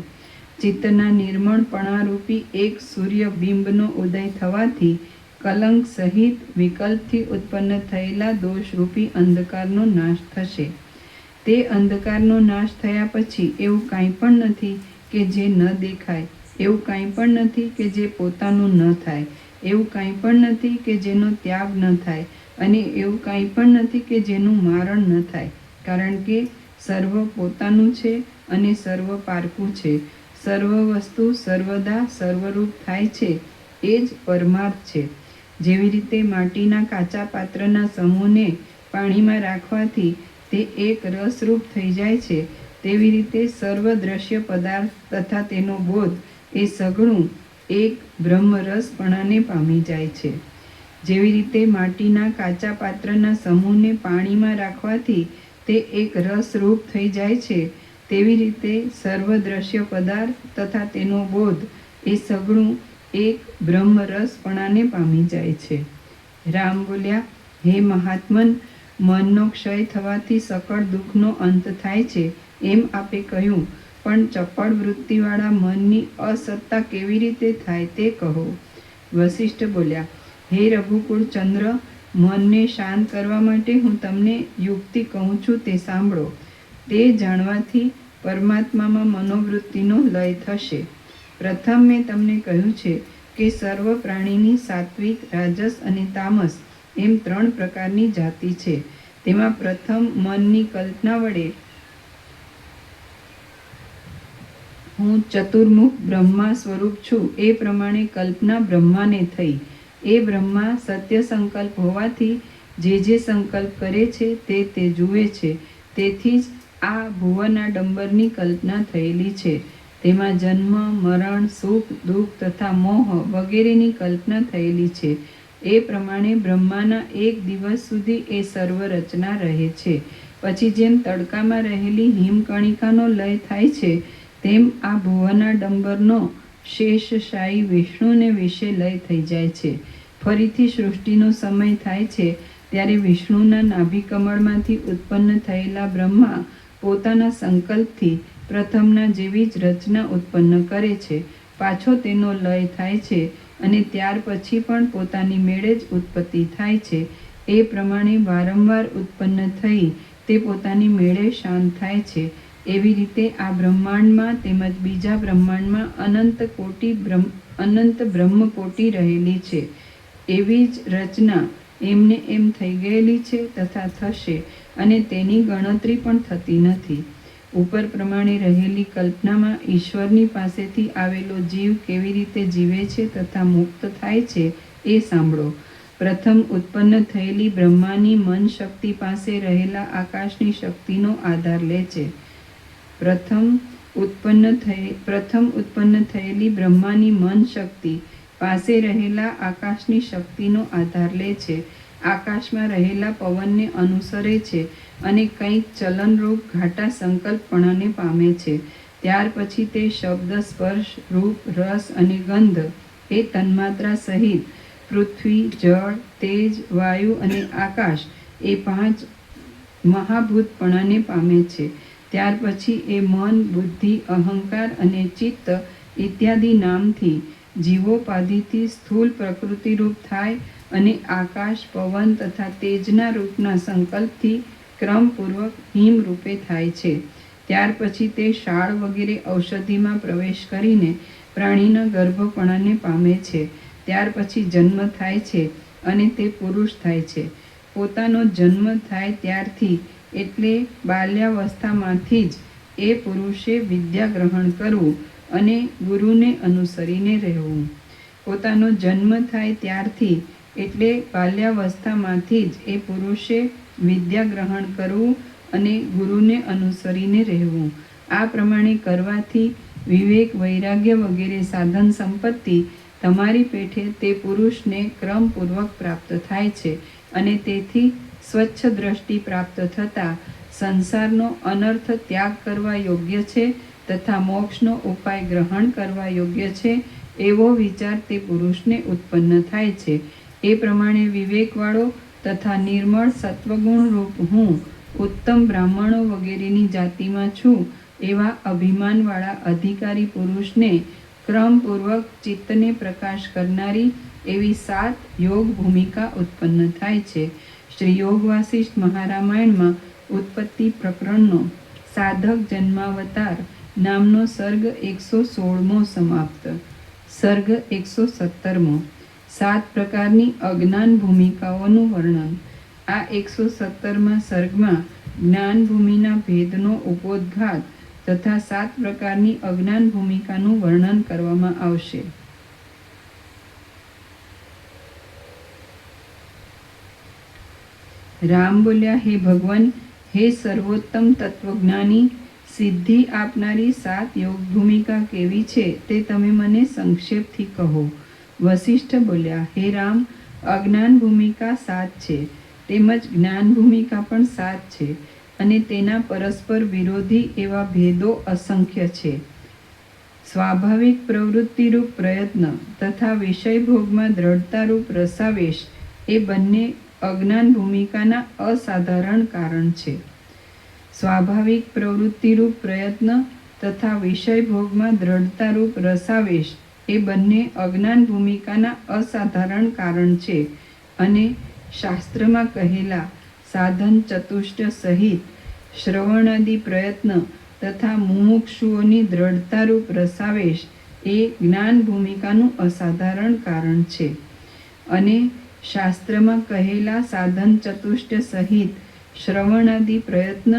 ચિત્તના નિર્મળપણારૂપી એક સૂર્યબિંબનો ઉદય થવાથી કલંક સહિત વિકલ્પથી ઉત્પન્ન થયેલા દોષરૂપી અંધકારનો નાશ થશે. તે અંધકારનો નાશ થયા પછી એવું કાંઈ પણ નથી કે જે ન દેખાય, એવું કાંઈ પણ નથી કે જે પોતાનું ન થાય, એવું કાંઈ પણ નથી કે જેનો ત્યાગ ન થાય, અને એવું કાંઈ પણ નથી કે જેનું મારણ ન થાય. કારણ કે સર્વ પોતાનું છે અને સર્વ પારકું છે. સર્વ વસ્તુ સર્વદા સર્વરૂપ થાય છે એ જ પરમાર્થ છે. જેવી રીતે માટીના કાચા પાત્રના સમૂહને પાણીમાં રાખવાથી તે એક રસરૂપ થઈ જાય છે, તેવી રીતે સર્વ દ્રશ્ય પદાર્થ તથા તેનો બોધ એ સઘળું એક બ્રહ્મરસપણાને પામી જાય છે. જેવી રીતે માટીના કાચા પાત્રના સમૂહને પાણીમાં રાખવાથી તે એક રસરૂપ થઈ જાય છે, તેવી રીતે સર્વ દ્રશ્ય પદાર્થ તથા તેનો બોધ એ સઘળું એક બ્રહ્મરસપણાને પામી જાય છે. રામ બોલ્યા, હે મહાત્મન, મનનો ક્ષય થવાથી સકળ દુઃખનો અંત થાય છે એમ આપે કહ્યું, પણ ચપળ વૃત્તિવાળા મનની અસત્તા કેવી રીતે થાય તે કહો. વશિષ્ઠ બોલ્યા, હે રઘુકુળ ચંદ્ર, મનને શાંત કરવા માટે હું તમને યુક્તિ કહું છું તે સાંભળો. તે જાણવાથી પરમાત્મામાં મનોવૃત્તિનો લય થશે. પ્રથમ મેં તમને કહ્યું છે કે સર્વ પ્રાણીની સાત્વિક, રાજસ અને તામસ એમ 3 પ્રકારની જાતિ છે. તેમાં પ્રથમ મનની કલ્પના વડે હું ચતુર્મુખ બ્રહ્મા સ્વરૂપ છું એ પ્રમાણે કલ્પના બ્રહ્માને થઈ. એ બ્રહ્મા સત્ય સંકલ્પ હોવાથી જે સંકલ્પ કરે છે તે જુએ છે. તેથી જ આ ભુવનાડંબરની કલ્પના થયેલી છે. તેમાં જન્મ, મરણ, સુખ, દુઃખ તથા મોહ વગેરેની કલ્પના થયેલી છે. એ પ્રમાણે બ્રહ્માના એક દિવસ સુધી એ સર્વ રચના રહે છે. પછી જેમ તડકામાં રહેલી હિમકણિકાનો લય થાય છે, તેમ આ ભુવનાડંબરનો શેષશાયી વિષ્ણુને વિશે લય થઈ જાય છે. ફરીથી સૃષ્ટિનો સમય થાય છે ત્યારે વિષ્ણુના નાભિકમળમાંથી ઉત્પન્ન થયેલા બ્રહ્મા પોતાના સંકલ્પથી પ્રથમના જેવી જ રચના ઉત્પન્ન કરે છે. પાછો તેનો લય થાય છે અને ત્યાર પછી પણ પોતાની મેળે જ ઉત્પત્તિ થાય છે. એ પ્રમાણે વારંવાર ઉત્પન્ન થઈ તે પોતાની મેળે શાંત થાય છે. એવી રીતે આ બ્રહ્માંડમાં તેમજ બીજા બ્રહ્માંડમાં અનંત બ્રહ્મકોટી રહેલી છે. એવી જ રચના એમને એમ થઈ ગયેલી છે તથા થશે, અને તેની ગણતરી પણ થતી નથી. ઉપર પ્રમાણે રહેલી કલ્પનામાં ઈશ્વરની પાસેથી આવેલો જીવ કેવી રીતે જીવે છે તથા મુક્ત થાય છે એ સાંભળો. પ્રથમ ઉત્પન્ન થયેલી બ્રહ્માની મન શક્તિ પાસે રહેલા આકાશની શક્તિનો આધાર લે છે. પ્રથમ ઉત્પન્ન થયેલી બ્રહ્માની મન શક્તિ પાસે રહેલા આકાશની શક્તિનો આધાર લે છે. આકાશમાં રહેલા પવનને અનુસરે છે અને કંઈક ચલનરૂપ ઘાટા સંકલ્પપણાને પામે છે. ત્યાર પછી તે શબ્દ, સ્પર્શ, રૂપ, રસ અને ગંધ એ તન્માત્રા સહિત પૃથ્વી, જળ, તેજ, વાયુ અને આકાશ એ 5 મહાભૂતપણાને પામે છે. ત્યાર પછી એ મન, બુદ્ધિ, અહંકાર અને ચિત્ત ઇત્યાદિ નામથી જીવોપાધિથી સ્થૂલ પ્રકૃતિરૂપ થાય અને આકાશ, પવન તથા તેજના રૂપના સંકલ્પથી ક્રમપૂર્વક હિમ રૂપે થાય છે. ત્યાર પછી તે શાળ વગેરે ઔષધિમાં પ્રવેશ કરીને પ્રાણીના ગર્ભપણાને પામે છે. ત્યાર પછી જન્મ થાય છે અને તે પુરુષ થાય છે. પોતાનો જન્મ થાય ત્યારથી એટલે બાલ્યાવસ્થામાંથી જ એ પુરુષે વિદ્યા ગ્રહણ કરવું અને ગુરુને અનુસરીને રહેવું. પોતાનો જન્મ થાય ત્યારથી એટલે બાલ્યાવસ્થામાંથી જ એ પુરુષે વિદ્યા ગ્રહણ કરવું અને ગુરુને અનુસરીને રહેવું. આ પ્રમાણે કરવાથી વિવેક, વૈરાગ્ય વગેરે સાધન સંપત્તિ તમારી પેઠે તે પુરુષને ક્રમપૂર્વક પ્રાપ્ત થાય છે અને તેથી સ્વચ્છ દ્રષ્ટિ પ્રાપ્ત થતાં સંસારનો અનર્થ ત્યાગ કરવા યોગ્ય છે તથા મોક્ષનો ઉપાય ગ્રહણ કરવા યોગ્ય છે એવો વિચાર તે પુરુષને ઉત્પન્ન થાય છે. એ પ્રમાણે વિવેકવાળો તથા નિર્મળ સત્વગુણ રૂપ હું ઉત્તમ બ્રાહ્મણો વગેરેની જાતિમાં છું એવા અભિમાનવાળા અધિકારી પુરુષને ક્રમપૂર્વક ચિત્તને પ્રકાશ કરનારી એવી 7 યોગ ભૂમિકા ઉત્પન્ન થાય છે. શ્રી યોગ વાસિષ્ઠ મહારામાયણમાં ઉત્પત્તિ પ્રકરણનો સાધક જન્માવતાર નામનો સર્ગ 116મો સમાપ્ત. સર્ગ 117મો 7 પ્રકારની અજ્ઞાન ભૂમિકાઓનું વર્ણન. આ 117મા સર્ગમાં જ્ઞાન ભૂમિના ભેદનો ઉપોદ્ઘાત તથા 7 પ્રકારની અજ્ઞાન ભૂમિકાનું વર્ણન કરવામાં આવશે. રામ બોલ્યા, હે ભગવાન, હે સર્વોત્તમ તત્વજ્ઞાની, સિદ્ધિ આપનારી 7 યોગ ભૂમિકા કેવી છે તે તમે મને સંક્ષેપથી કહો. વશિષ્ઠ બોલ્યા, હે રામ, અજ્ઞાન ભૂમિકા 7 છે તેમજ જ્ઞાન ભૂમિકા પણ 7 છે અને તેના પરસ્પર વિરોધી એવા ભેદો અસંખ્ય છે. સ્વાભાવિક પ્રવૃત્તિરૂપ પ્રયત્ન તથા વિષયભોગમાં દ્રઢતારૂપ રસાવેશ એ બંને અજ્ઞાન ભૂમિકાના અસાધારણ કારણ છે. સ્વાભાવિક પ્રવૃત્તિરૂપ પ્રયત્ન તથા વિષયભોગમાં દ્રઢતારૂપ રસાવેશ એ બંને અજ્ઞાન ભૂમિકાના અસાધારણ કારણ છે અને શાસ્ત્રમાં કહેલા સાધન ચતુષ્ટ સહિત શ્રવણાદિ પ્રયત્ન તથા મુમુક્ષુઓની દ્રઢતારૂપ રસાવેશ એ જ્ઞાન ભૂમિકાનું અસાધારણ કારણ છે અને શાસ્ત્રમાં કહેલા સાધન ચતુષ્ટ સહિત શ્રવણાદિ પ્રયત્ન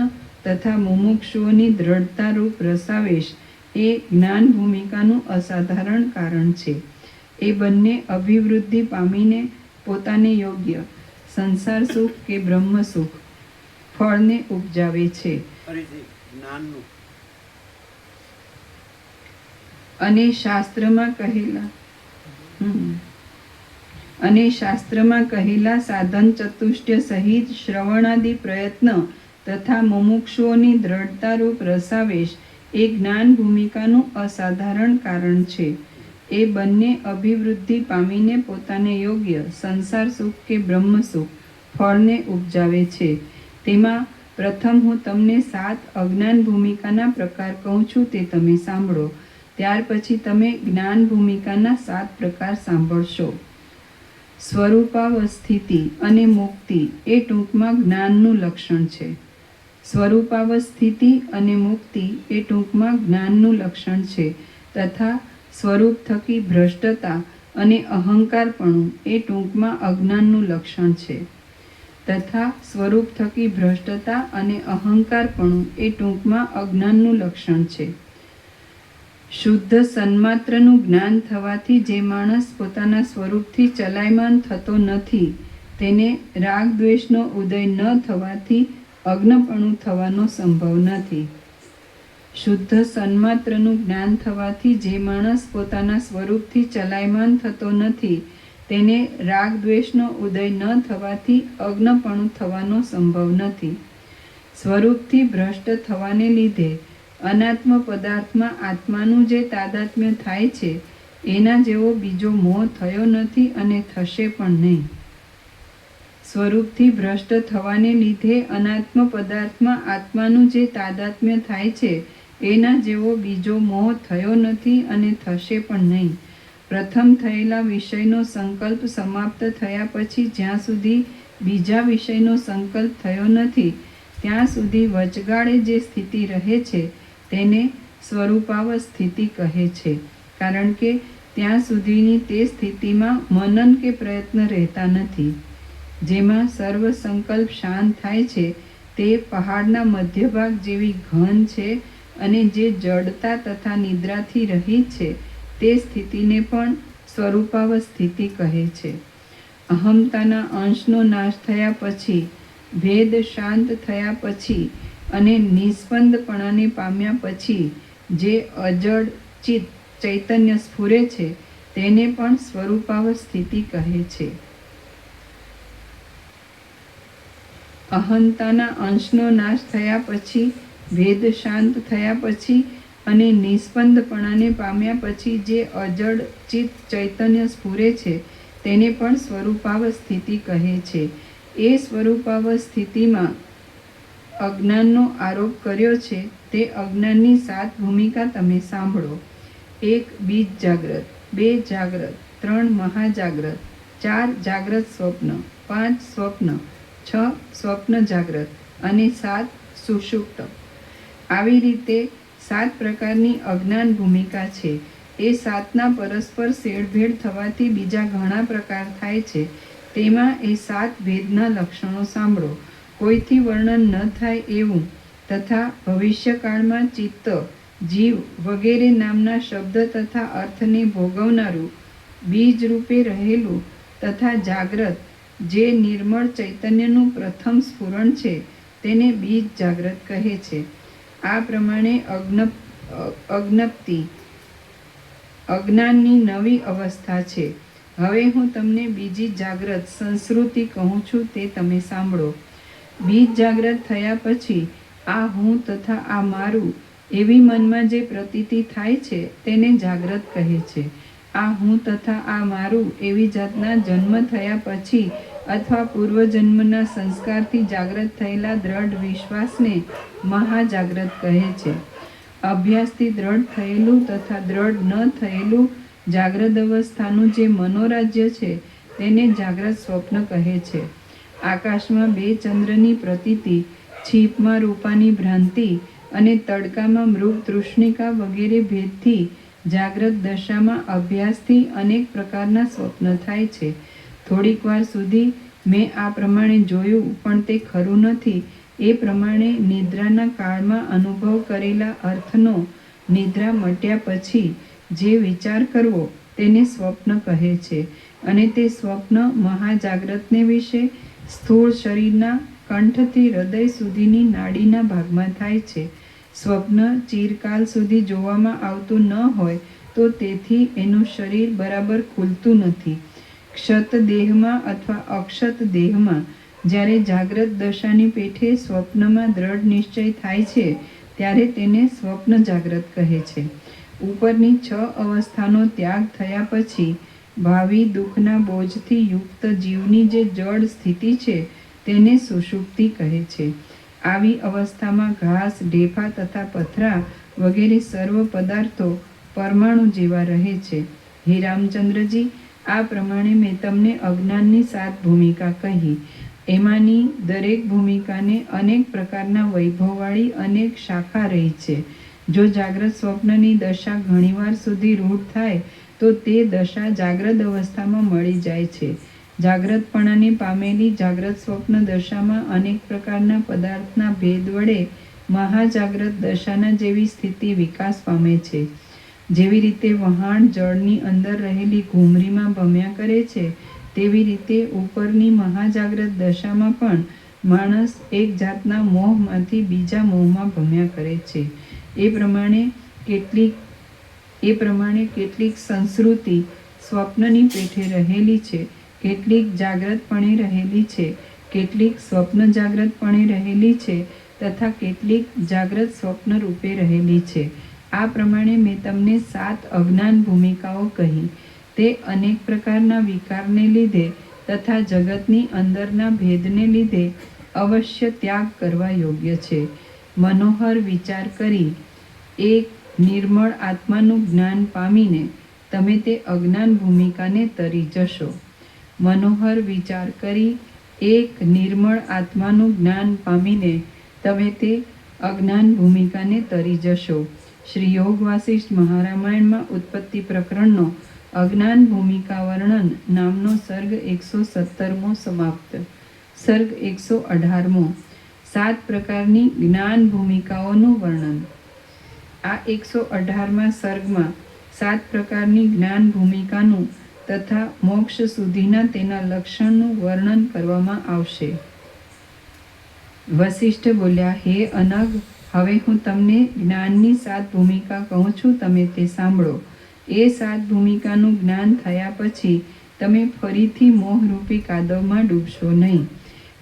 તથા મુમુક્ષુઓની દ્રઢતારૂપ રસાવેશ એ જ્ઞાન ભૂમિકાનું અસાધારણ કારણ છે. એ બંને અભિવૃદ્ધિ પામીને પોતાને યોગ્ય સંસાર સુખ કે બ્રહ્મ સુખ ફળને ઉપજાવે છે. અને શાસ્ત્રમાં કહેલા સાધન ચતુષ્ટય સહિત શ્રવણાદિ પ્રયત્ન તથા મુમુક્ષુઓની દ્રઢતારૂપ રસાવેશ એ જ્ઞાન ભૂમિકાનું અસાધારણ કારણ છે. એ બંને અભિવૃદ્ધિ પામીને પોતાને યોગ્ય સંસાર સુખ કે બ્રહ્મ સુખ ફળને ઉપજાવે છે. તેમાં પ્રથમ હું તમને 7 અજ્ઞાન ભૂમિકાના પ્રકાર કહું છું તે તમે સાંભળો. ત્યાર પછી તમે જ્ઞાન ભૂમિકાના 7 પ્રકાર સાંભળશો. સ્વરૂપાવસ્થિતિ અને મુક્તિ એ ટૂંકમાં જ્ઞાનનું લક્ષણ છે. સ્વરૂપાવસ્થિતિ અને મુક્તિ એ ટૂંકમાં જ્ઞાનનું લક્ષણ છે તથા સ્વરૂપ થકી ભ્રષ્ટતા અને અહંકારપણું એ ટૂંકમાં અજ્ઞાનનું લક્ષણ છે તથા સ્વરૂપ થકી ભ્રષ્ટતા અને અહંકારપણું એ ટૂંકમાં અજ્ઞાનનું લક્ષણ છે. શુદ્ધ સન્માત્રનું જ્ઞાન થવાથી જે માણસ પોતાના સ્વરૂપથી ચલાયમાન થતો નથી તેને રાગ દ્વેષનો ઉદય ન થવાથી અજ્ઞપણું થવાનો સંભવ નથી. શુદ્ધ સન્માત્રનું જ્ઞાન થવાથી જે માણસ પોતાના સ્વરૂપથી ચલાયમાન થતો નથી તેને રાગ દ્વેષનો ઉદય ન થવાથી અજ્ઞપણું થવાનો સંભવ નથી. સ્વરૂપથી ભ્રષ્ટ થવાને લીધે અનાત્મ પદાર્થમાં આત્માનું જે તાદાત્મ્ય થાય છે એના જેવો બીજો મોહ થયો નથી અને થશે પણ નહીં. સ્વરૂપથી ભ્રષ્ટ થવાને લીધે અનાત્મ પદાર્થમાં આત્માનું જે તાદાત્મ્ય થાય છે એના જેવો બીજો મોહ થયો નથી અને થશે પણ નહીં. પ્રથમ થયેલા વિષયનો સંકલ્પ સમાપ્ત થયા પછી જ્યાં સુધી બીજા વિષયનો સંકલ્પ થયો નથી ત્યાં સુધી વચગાળે જે સ્થિતિ રહે છે તેને સ્વરૂપાવસ્થિતિ કહે છે. કારણ કે ત્યાં સુધીની તે સ્થિતિમાં મનન કે પ્રયત્ન રહેતા નથી. જેમાં સર્વ સંકલ્પ શાંત થાય છે તે પહાડના મધ્યભાગ જેવી ઘન છે અને જે જડતા તથા નિદ્રાથી રહિત છે તે સ્થિતિને પણ સ્વરૂપાવસ્થિતિ કહે છે. અહમતાના અંશનો નાશ થયા પછી, ભેદ શાંત થયા પછી અને નિસ્પંદપણાને પામ્યા પછી જે અજડ ચિત્ત ચૈતન્ય સ્ફુરે છે તેને પણ સ્વરૂપાવસ્થિતિ કહે છે. અહંતાના અંશનો નાશ થયા પછી, ભેદ શાંત થયા પછી અને નિસ્પંદપણાને પામ્યા પછી જે અજડ ચિત્ત ચૈતન્ય સ્ફુરે છે તેને પણ સ્વરૂપાવસ્થિતિ કહે છે. એ સ્વરૂપાવસ્થિતિમાં અજ્ઞાનનો આરોપ કર્યો છે તે અજ્ઞાનની 7 ભૂમિકા તમે સાંભળો. 1. બીજ જાગ્રત, 2. જાગ્રત, 3. મહાજાગ્રત, 4. જાગ્રત સ્વપ્ન, 5. સ્વપ્ન, 6. સ્વપ્ન જાગ્રત અને 7. સુષુપ્ત. આવી રીતે 7 પ્રકારની અજ્ઞાન ભૂમિકા છે. એ 7ના પરસ્પર શેડભેડ થવાથી બીજા ઘણા પ્રકાર થાય છે. તેમાં એ 7 ભેદના લક્ષણો સાંભળો. કોઈથી વર્ણન ન થાય એવું તથા ભવિષ્યકાળમાં ચિત્ત, જીવ વગેરે નામના શબ્દ તથા અર્થને ભોગવનારું બીજ રૂપે રહેલું તથા જાગ્રત જે નિર્મળ ચૈતન્યનું પ્રથમ સ્ફુરણ છે તેને બીજ જાગ્રત કહે છે. આ પ્રમાણે અજ્ઞપ્તિ અજ્ઞાનની નવી અવસ્થા છે. હવે હું તમને બીજી જાગ્રત સંસ્કૃતિ કહું છું તે તમે સાંભળો. બીજ જાગ્રત થયા પછી આ હું તથા આ મારું એવી મનમાં જે પ્રતીતિ થાય છે તેને જાગ્રત કહે છે. આ હું તથા આ મારું એવી જાતના જન્મ થયા પછી અથવા પૂર્વજન્મના સંસ્કારથી જાગ્રત થયેલા દ્રઢ વિશ્વાસને મહાજાગ્રત કહે છે. અભ્યાસથી દ્રઢ થયેલું તથા દ્રઢ ન થયેલું જાગ્રત અવસ્થાનું જે મનોરાજ્ય છે તેને જાગ્રત સ્વપ્ન કહે છે. આકાશમાં 2 ચંદ્રની પ્રતીતિ, છીપમાં રૂપાની ભ્રાંતિ અને તડકામાં મૃગ તૃષ્ણિકા વગેરે ભેદથી જાગ્રત દશામાં અભ્યાસથી અનેક પ્રકારના સ્વપ્ન થાય છે. થોડીક વાર સુધી મેં આ પ્રમાણે જોયું પણ તે ખરું નથી એ પ્રમાણે નિદ્રાના કાળમાં અનુભવ કરેલા અર્થનો નિદ્રા મટ્યા પછી જે વિચાર કરવો તેને સ્વપ્ન કહે છે. અને તે સ્વપ્ન મહાજાગ્રતને વિશે સ્થૂળ શરીરના કંઠથી હૃદય સુધીની નાડીના ભાગમાં થાય છે. સ્વપ્ન ચિરકાલ સુધી જોવામાં આવતું ન હોય તો તેથી એનું શરીર બરાબર ખુલતું નથી. ક્ષત દેહમાં અથવા અક્ષત દેહમાં જ્યારે જાગ્રત દશાની પેઠે સ્વપ્નમાં દ્રઢ નિશ્ચય થાય છે ત્યારે તેને સ્વપ્ન જાગ્રત કહે છે. ઉપરની 6 અવસ્થાનો ત્યાગ થયા પછી ભાવિ દુઃખના બોજથી યુક્ત જીવની જે જડ સ્થિતિ છે તેને સુષુપ્તિ કહે છે. આવી અવસ્થામાં ઘાસ, ઢેફા તથા પથરા વગેરે સર્વ પદાર્થો પરમાણુ જેવા રહે છે. હે રામચંદ્રજી, આ પ્રમાણે મેં તમને અજ્ઞાનની 7 ભૂમિકા કહી. એમાંની દરેક ભૂમિકાને અનેક પ્રકારના વૈભવવાળી અનેક શાખા રહી છે. જો જાગ્રત સ્વપ્નની દશા ઘણીવાર સુધી રૂઢ થાય તો તે દશા જાગ્રત અવસ્થામાં મળી જાય છે. જાગ્રતપણાને પામેલી જાગ્રત સ્વપ્ન દશામાં અનેક પ્રકારના પદાર્થના ભેદ વડે મહાજાગ્રત દશાના જેવી સ્થિતિ વિકાસ પામે છે. જેવી રીતે વહાણ જળની અંદર રહેલી ઘૂમરીમાં ભમ્યા કરે છે તેવી રીતે ઉપરની મહાજાગ્રત દશામાં પણ માણસ એક જાતના મોહમાંથી બીજા મોહમાં ભમ્યા કરે છે. એ પ્રમાણે કેટલીક સંસ્કૃતિ સ્વપ્નની પેઠે રહેલી છે, કેટલીક જાગ્રતપણે રહેલી છે, કેટલીક સ્વપ્ન જાગ્રતપણે રહેલી છે તથા કેટલીક જાગ્રત સ્વપ્ન રૂપે રહેલી છે. આ પ્રમાણે મેં તમને 7 અજ્ઞાન ભૂમિકાઓ કહી. તે અનેક પ્રકારના વિકારને લીધે તથા જગતની અંદરના ભેદને લીધે અવશ્ય ત્યાગ કરવા યોગ્ય છે. મનોહર વિચાર કરી એક નિર્મળ આત્માનું જ્ઞાન પામીને તમે તે અજ્ઞાન ભૂમિકાને તરી જશો. મનોહર વિચાર કરી એક નિર્મળ આત્માનું જ્ઞાન પામીને તમે તે અજ્ઞાન ભૂમિકાને તરી જશો. શ્રી યોગ વાસિષ્ઠ મહારામાયણમાં ઉત્પત્તિ પ્રકરણનો અજ્ઞાન ભૂમિકા વર્ણન નામનો સર્ગ 117મો સમાપ્ત. સર્ગ 118મો 7 પ્રકારની જ્ઞાન ભૂમિકાઓનું વર્ણન. આ 118મા સર્ગમાં 7 પ્રકારની જ્ઞાન ભૂમિકાનું તથા મોક્ષ સુધીના તેના લક્ષણનું વર્ણન કરવામાં આવશે. વસિષ્ઠ બોલ્યા, હે અનગ, હવે હું તમને જ્ઞાનની 7 ભૂમિકા કહું છું, તમે તે સાંભળો. એ 7 ભૂમિકાનું જ્ઞાન થયા પછી તમે ફરીથી મોહરૂપી કાદવમાં ડૂબશો નહીં.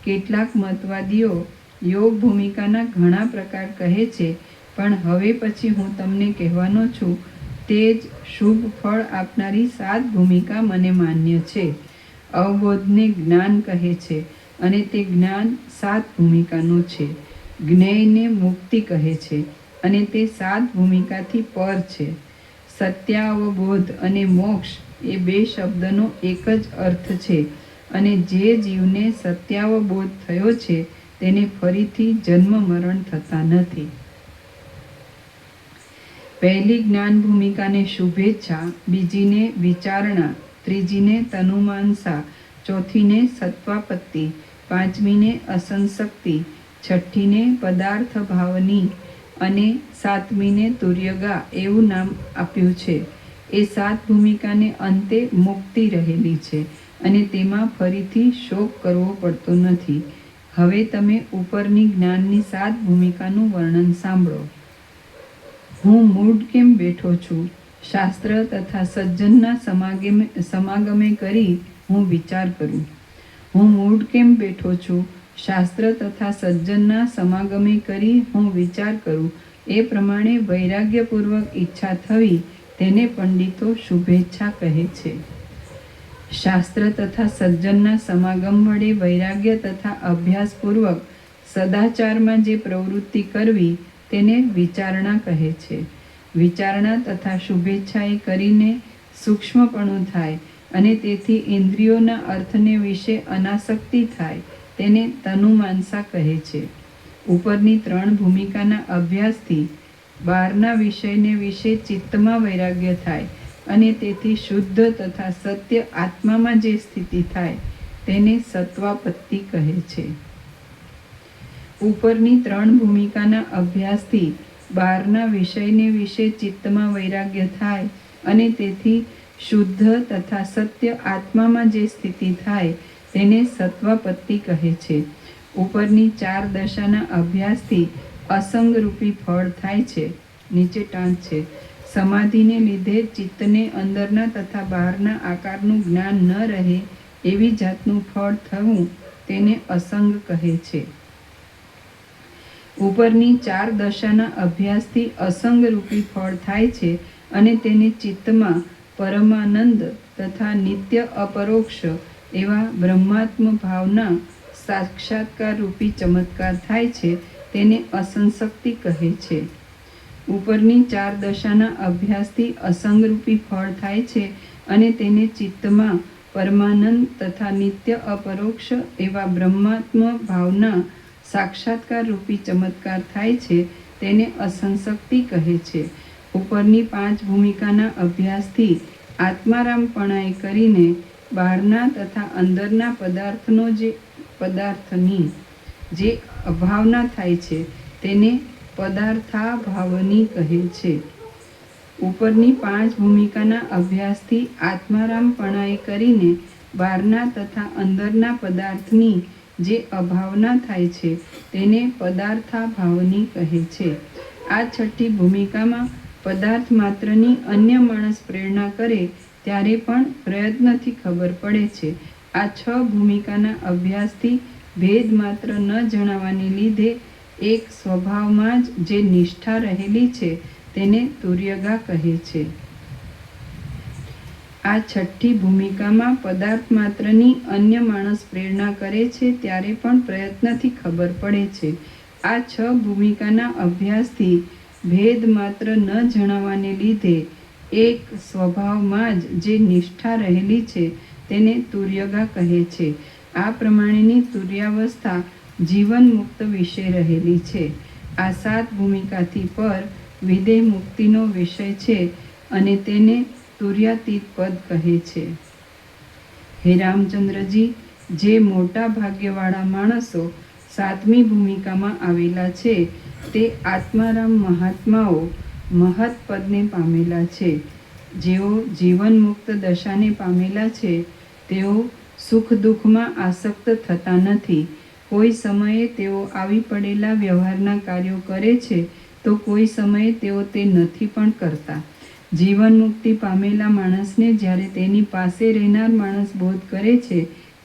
કેટલાક મતવાદીઓ યોગ ભૂમિકાના ઘણા પ્રકાર કહે છે, પણ હવે પછી હું તમને કહેવાનો છું તે જ શુભ ફળ આપનારી 7 ભૂમિકા મને માન્ય છે. અવબોધને જ્ઞાન કહે છે અને તે જ્ઞાન 7 ભૂમિકાનું છે. જ્ઞેયને મુક્તિ કહે છે અને તે 7 ભૂમિકાથી પર છે. સત્યાવબોધ અને મોક્ષ એ 2 શબ્દનો એક જ અર્થ છે અને જે જીવને સત્યાવબોધ થયો છે તેને ફરીથી જન્મ મરણ થતા નથી. પહેલી જ્ઞાન ભૂમિકાને શુભેચ્છા, બીજીને વિચારણા, ત્રીજીને તનુમાંસા, ચોથીને સત્વાપત્તિ, પાંચમીને અસંશક્તિ, છઠ્ઠીને પદાર્થ ભાવની અને સાતમીને તુર્યગા એવું નામ આપ્યું છે. એ 7 ભૂમિકાને અંતે મુક્તિ રહેલી છે અને તેમાં ફરીથી શોક કરવો પડતો નથી. હવે તમે ઉપરની જ્ઞાનની 7 ભૂમિકાનું વર્ણન સાંભળો. હું મૂઢ કેમ બેઠો છું? શાસ્ત્ર તથા સજ્જનના સમાગમે કરી હું વિચાર કરું. હું મૂઢ કેમ બેઠો છું? શાસ્ત્ર તથા સજ્જનના સમાગમે કરી હું વિચાર કરું. એ પ્રમાણે વૈરાગ્યપૂર્વક ઈચ્છા થવી તેને પંડિતો શુભેચ્છા કહે છે. શાસ્ત્ર તથા સજ્જનના સમાગમ વડે વૈરાગ્ય તથા અભ્યાસપૂર્વક સદાચારમાં જે પ્રવૃત્તિ કરવી તેને વિચારણા કહે છે. વિચારણા તથા શુભેચ્છાએ કરીને સૂક્ષ્મપણું થાય અને તેથી ઇન્દ્રિયોના અર્થને વિશે અનાસક્તિ થાય તેને તનુમાંસા કહે છે. ઉપરની 3 ભૂમિકાના અભ્યાસથી બહારના વિષયને વિશે ચિત્તમાં વૈરાગ્ય થાય અને તેથી શુદ્ધ તથા સત્ય આત્મામાં જે સ્થિતિ થાય તેને સત્વાપત્તિ કહે છે. ઉપરની 3 ભૂમિકાના અભ્યાસથી બહારના વિષયને વિશે ચિત્તમાં વૈરાગ્ય થાય અને તેથી શુદ્ધ તથા સત્ય આત્મામાં જે સ્થિતિ થાય તેને સત્વાપત્તિ કહે છે. ઉપરની 4 દશાના અભ્યાસથી અસંગરૂપી ફળ થાય છે. નીચે ટાંચ છે. સમાધિને લીધે ચિત્તને અંદરના તથા બહારના આકારનું જ્ઞાન ન રહે એવી જાતનું ફળ થવું તેને અસંગ કહે છે. ઉપરની 4 દશાના અભ્યાસથી અસંગરૂપી ફળ થાય છે અને તેને ચિત્તમાં પરમાનંદ તથા નિત્ય અપરોક્ષ એવા બ્રહ્માત્મ ભાવના સાક્ષાત્કાર રૂપી ચમત્કાર થાય છે તેને અસંશક્તિ કહે છે. ઉપરની 4 દશાના અભ્યાસથી અસંગરૂપી ફળ થાય છે અને તેને ચિત્તમાં પરમાનંદ તથા નિત્ય અપરોક્ષ એવા બ્રહ્માત્મ ભાવના સાક્ષાત્કાર રૂપી ચમત્કાર થાય છે તેને અસંશક્તિ કહે છે. ઉપરની 5 ભૂમિકાના અભ્યાસથી આત્મારામપણાએ કરીને બહારના તથા અંદરના પદાર્થની જે અભાવના થાય છે તેને પદાર્થાભાવની કહે છે. ઉપરની 5 ભૂમિકાના અભ્યાસથી આત્મારામપણાએ કરીને બહારના તથા અંદરના પદાર્થની જે અભાવના થાય છે તેને પદાર્થાભાવની કહે છે. આ 6ઠ્ઠી ભૂમિકામાં પદાર્થ માત્રની અન્ય માણસ પ્રેરણા કરે ત્યારે પણ પ્રયત્નથી ખબર પડે છે. આ 6 ભૂમિકાના અભ્યાસથી ભેદ માત્ર ન જણાવવાને લીધે એક સ્વભાવમાં જ જે નિષ્ઠા રહેલી છે તેને તુર્યગા કહે છે. આ 6ઠ્ઠી ભૂમિકામાં પદાર્થ માત્રની અન્ય માણસ પ્રેરણા કરે છે ત્યારે પણ પ્રયત્નથી ખબર પડે છે. આ 6 ભૂમિકાના અભ્યાસથી ભેદ માત્ર ન જણાવવાને લીધે એક સ્વભાવમાં જ જે નિષ્ઠા રહેલી છે તેને તુર્યગા કહે છે. આ પ્રમાણેની તુર્યાવસ્થા જીવન મુક્ત વિશે રહેલી છે. આ 7 ભૂમિકાથી પર વિદેહ મુક્તિનો વિષય છે અને તેને તુર્યાતીત પદ કહે છે. હે રામચંદ્રજી, જે મોટા ભાગ્યવાળા માણસો 7મી ભૂમિકામાં આવેલા છે તે આત્મારામ મહાત્માઓ મહત પદને પામેલા છે. જેઓ જીવન મુક્ત દશાને પામેલા છે તેઓ સુખ દુઃખમાં આસક્ત થતા નથી. કોઈ સમયે તેઓ આવી પડેલા વ્યવહારના કાર્યો કરે છે તો કોઈ સમયે તેઓ તે નથી પણ કરતા. જીવન મુક્તિ પામેલા માણસને જ્યારે તેની પાસે રહેનાર માણસ બોધ કરે છે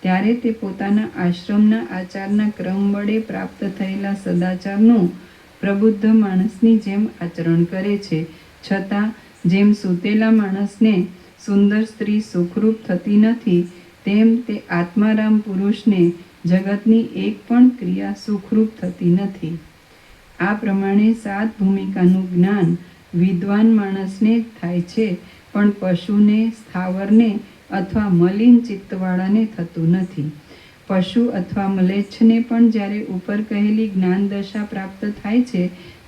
ત્યારે તે પોતાના આશ્રમના આચારના ક્રમ વડે પ્રાપ્ત થયેલા સદાચારનું પ્રબુદ્ધ માણસની જેમ આચરણ કરે છે. છતાં જેમ સૂતેલા માણસને સુંદર સ્ત્રી સુખરૂપ થતી નથી, તેમ તે આત્મારામ પુરુષને જગતની એક પણ ક્રિયા સુખરૂપ થતી નથી. આ પ્રમાણે 7 ભૂમિકાનું જ્ઞાન વિદ્વાન માણસને જ થાય છે, પણ પશુને, સ્થાવરને અથવા મલિન ચિત્તવાળાને થતું નથી. પશુ અથવા મ્લેચ્છને પણ જ્યારે ઉપર કહેલી જ્ઞાન દશા પ્રાપ્ત થાય છે,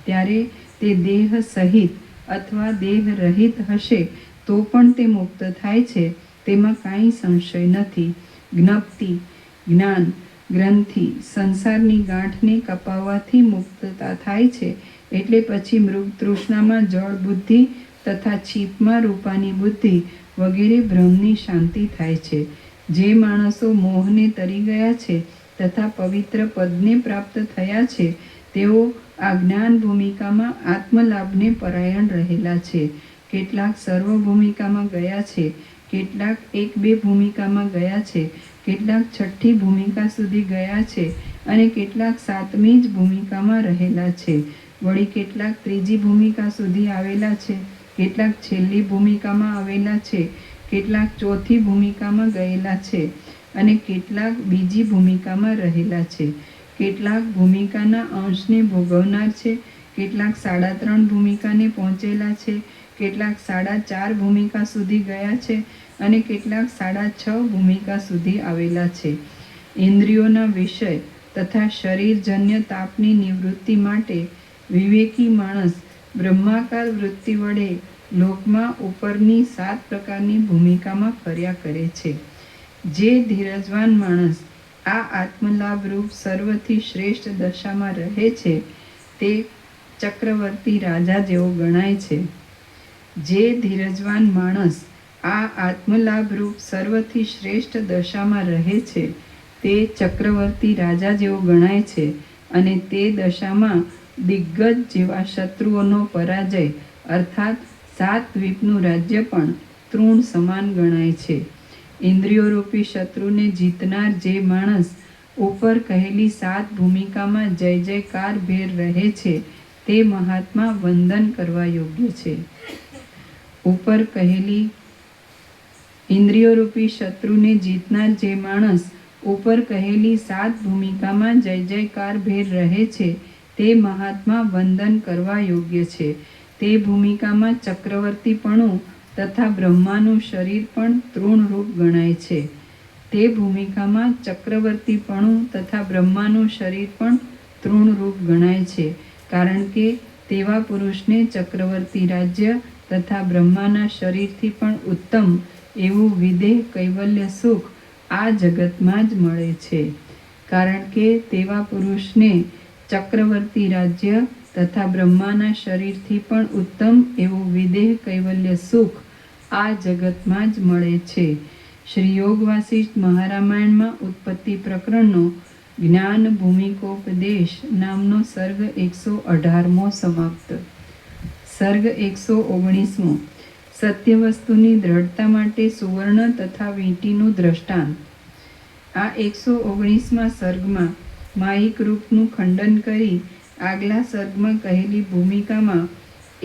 ત્યારે તે દેહ સહિત અથવા દેહ રહિત હશે તો પણ તે મુક્ત થાય છે, તેમાં કાંઈ સંશય નથી. જ્ઞપ્તિ, જ્ઞાન, ગ્રંથિ, સંસારની ગાંઠને કપાવવાથી મુક્તતા થાય છે. એટલે પછી મૃગ તૃષ્ણામાં જળ બુદ્ધિ તથા છીપમાં રૂપાની બુદ્ધિ વગેરે ભ્રમની શાંતિ થાય છે. જે માણસો મોહને તરી ગયા છે તથા પવિત્ર પદને પ્રાપ્ત થયા છે, તેઓ આ જ્ઞાન ભૂમિકામાં આત્મલાભને પરાયણ રહેલા છે. કેટલાક સર્વ ભૂમિકામાં ગયા છે, કેટલાક 1-2 ભૂમિકામાં ગયા છે, કેટલાક 6ઠ્ઠી ભૂમિકા સુધી ગયા છે અને કેટલાક 7મી જ ભૂમિકામાં રહેલા છે. વળી કેટલાક 3જી ભૂમિકા સુધી આવેલા છે, કેટલાક છેલ્લી ભૂમિકામાં આવેલા છે, કેટલાક 4થી ભૂમિકામાં ગયેલા છે અને કેટલાક બીજી ભૂમિકામાં રહેલા છે. કેટલાક ભૂમિકાના અંશને ભોગવનાર છે, કેટલાક 3.5 ભૂમિકાને પહોંચેલા છે, કેટલાક 4.5 ભૂમિકા સુધી ગયા છે અને કેટલાક 6.5 ભૂમિકા સુધી આવેલા છે. ઇન્દ્રિયોના વિષય તથા શરીરજન્ય તાપની નિવૃત્તિ માટે વિવેકી માણસ બ્રહ્માકાર વૃત્તિ વડે લોકમાં ઉપરની 7 પ્રકારની ભૂમિકામાં ફર્યા કરે છે. જે ધીરજવાન માણસ આ આત્મલાભરૂપ સર્વથી શ્રેષ્ઠ દશામાં રહે છે, તે ચક્રવર્તી રાજા જેવો ગણાય છે. જે ધીરજવાન માણસ આ આત્મલાભરૂપ સર્વથી શ્રેષ્ઠ દશામાં રહે છે, તે ચક્રવર્તી રાજા જેવો ગણાય છે અને તે દશામાં દિગ્ગજ જેવા શત્રુઓનો પરાજય અર્થાત 7 દ્વીપનું રાજ્ય પણ તૃણ સમાન ગણાય છે. ઇન્દ્રિયોરૂપી શત્રુને જીતનાર જે માણસ ઉપર કહેલી 7 ભૂમિકામાં જય જયકાર ભેર રહે છે, તે મહાત્મા વંદન કરવા યોગ્ય છે. ઉપર કહેલી ઇન્દ્રિયોરૂપી શત્રુને જીતનાર જે માણસ ઉપર કહેલી 7 ભૂમિકામાં જય જયકાર ભેર રહે છે, તે મહાત્મા વંદન કરવા યોગ્ય છે. તે ભૂમિકામાં ચક્રવર્તીપણું તથા બ્રહ્માનું શરીર પણ તૃણરૂપ ગણાય છે. તે ભૂમિકામાં ચક્રવર્તીપણું તથા બ્રહ્માનું શરીર પણ તૃણરૂપ ગણાય છે, કારણ કે તેવા પુરુષને ચક્રવર્તી રાજ્ય તથા બ્રહ્માના શરીરથી પણ ઉત્તમ એવું વિદેહ કૈવલ્ય સુખ આ જગતમાં જ મળે છે. કારણ કે તેવા પુરુષને ચક્રવર્તી રાજ્ય તથા બ્રહ્માના શરીરથી પણ ઉત્તમ એવું વિદેહ કૈવલ્ય સુખ આ જગતમાં જ મળે છે. શ્રી યોગ વાસિષ્ઠ મહારામાયણમાં ઉત્પત્તિ પ્રકરણનો જ્ઞાન ભૂમિકોપદેશ નામનો સર્ગ 118મો સમાપ્ત. સર્ગ 119મો. સત્ય વસ્તુની દ્રઢતા માટે સુવર્ણ તથા વીંટીનું દ્રષ્ટાંત. આ 119મા સર્ગમાં માયિક રૂપનું ખંડન કરી આગલા સર્ગમાં કહેલી ભૂમિકામાં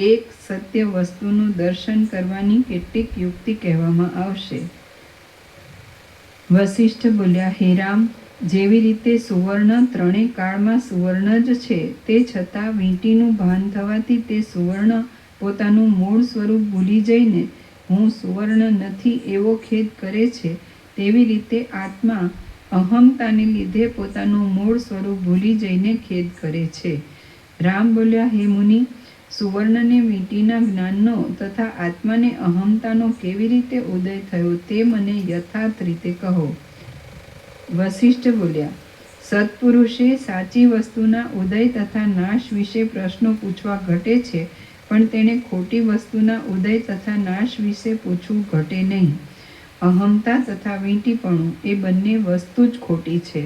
એક સત્ય વસ્તુનું દર્શન કરવાની કેટલીક યુક્તિ કહેવામાં આવશે. વસિષ્ઠ બોલ્યા, હે રામ, જેવી રીતે સુવર્ણ 3 કાળમાં સુવર્ણ જ છે, તે છતાં વીંટીનું ભાન થવાથી તે સુવર્ણ પોતાનું મૂળ સ્વરૂપ ભૂલી જઈને હું સુવર્ણ નથી એવો ખેદ કરે છે, તેવી રીતે આત્મા અહમતાને લીધે પોતાનું મૂળ સ્વરૂપ ભૂલી જઈને ખેદ કરે છે. રામ બોલ્યા, હે મુનિ, સુવર્ણને વીંટીના જ્ઞાનનો તથા આત્માને અહમતાનો કેવી રીતે ઉદય થયો તે મને યથાર્થ રીતે કહો. વસિષ્ઠ બોલ્યા, સત્પુરુષે સાચી વસ્તુના ઉદય તથા નાશ વિશે પ્રશ્નો પૂછવા ઘટે છે, પણ તેણે ખોટી વસ્તુના ઉદય તથા નાશ વિશે પૂછવું ઘટે નહીં. અહમતા તથા વીંટીપણું એ બંને વસ્તુ જ ખોટી છે.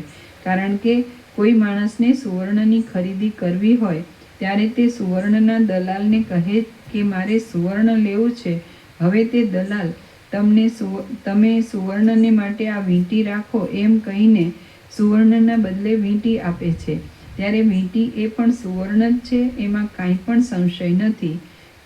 કારણ કે કોઈ માણસને સુવર્ણની ખરીદી કરવી હોય ત્યારે તે સુવર્ણના દલાલને કહે કે મારે સુવર્ણ લેવું છે. હવે તે દલાલ તમે સુવર્ણને માટે આ વીંટી રાખો એમ કહીને સુવર્ણના બદલે વીંટી આપે છે, ત્યારે વીંટી એ પણ સુવર્ણ જ છે, એમાં કાંઈ પણ સંશય નથી.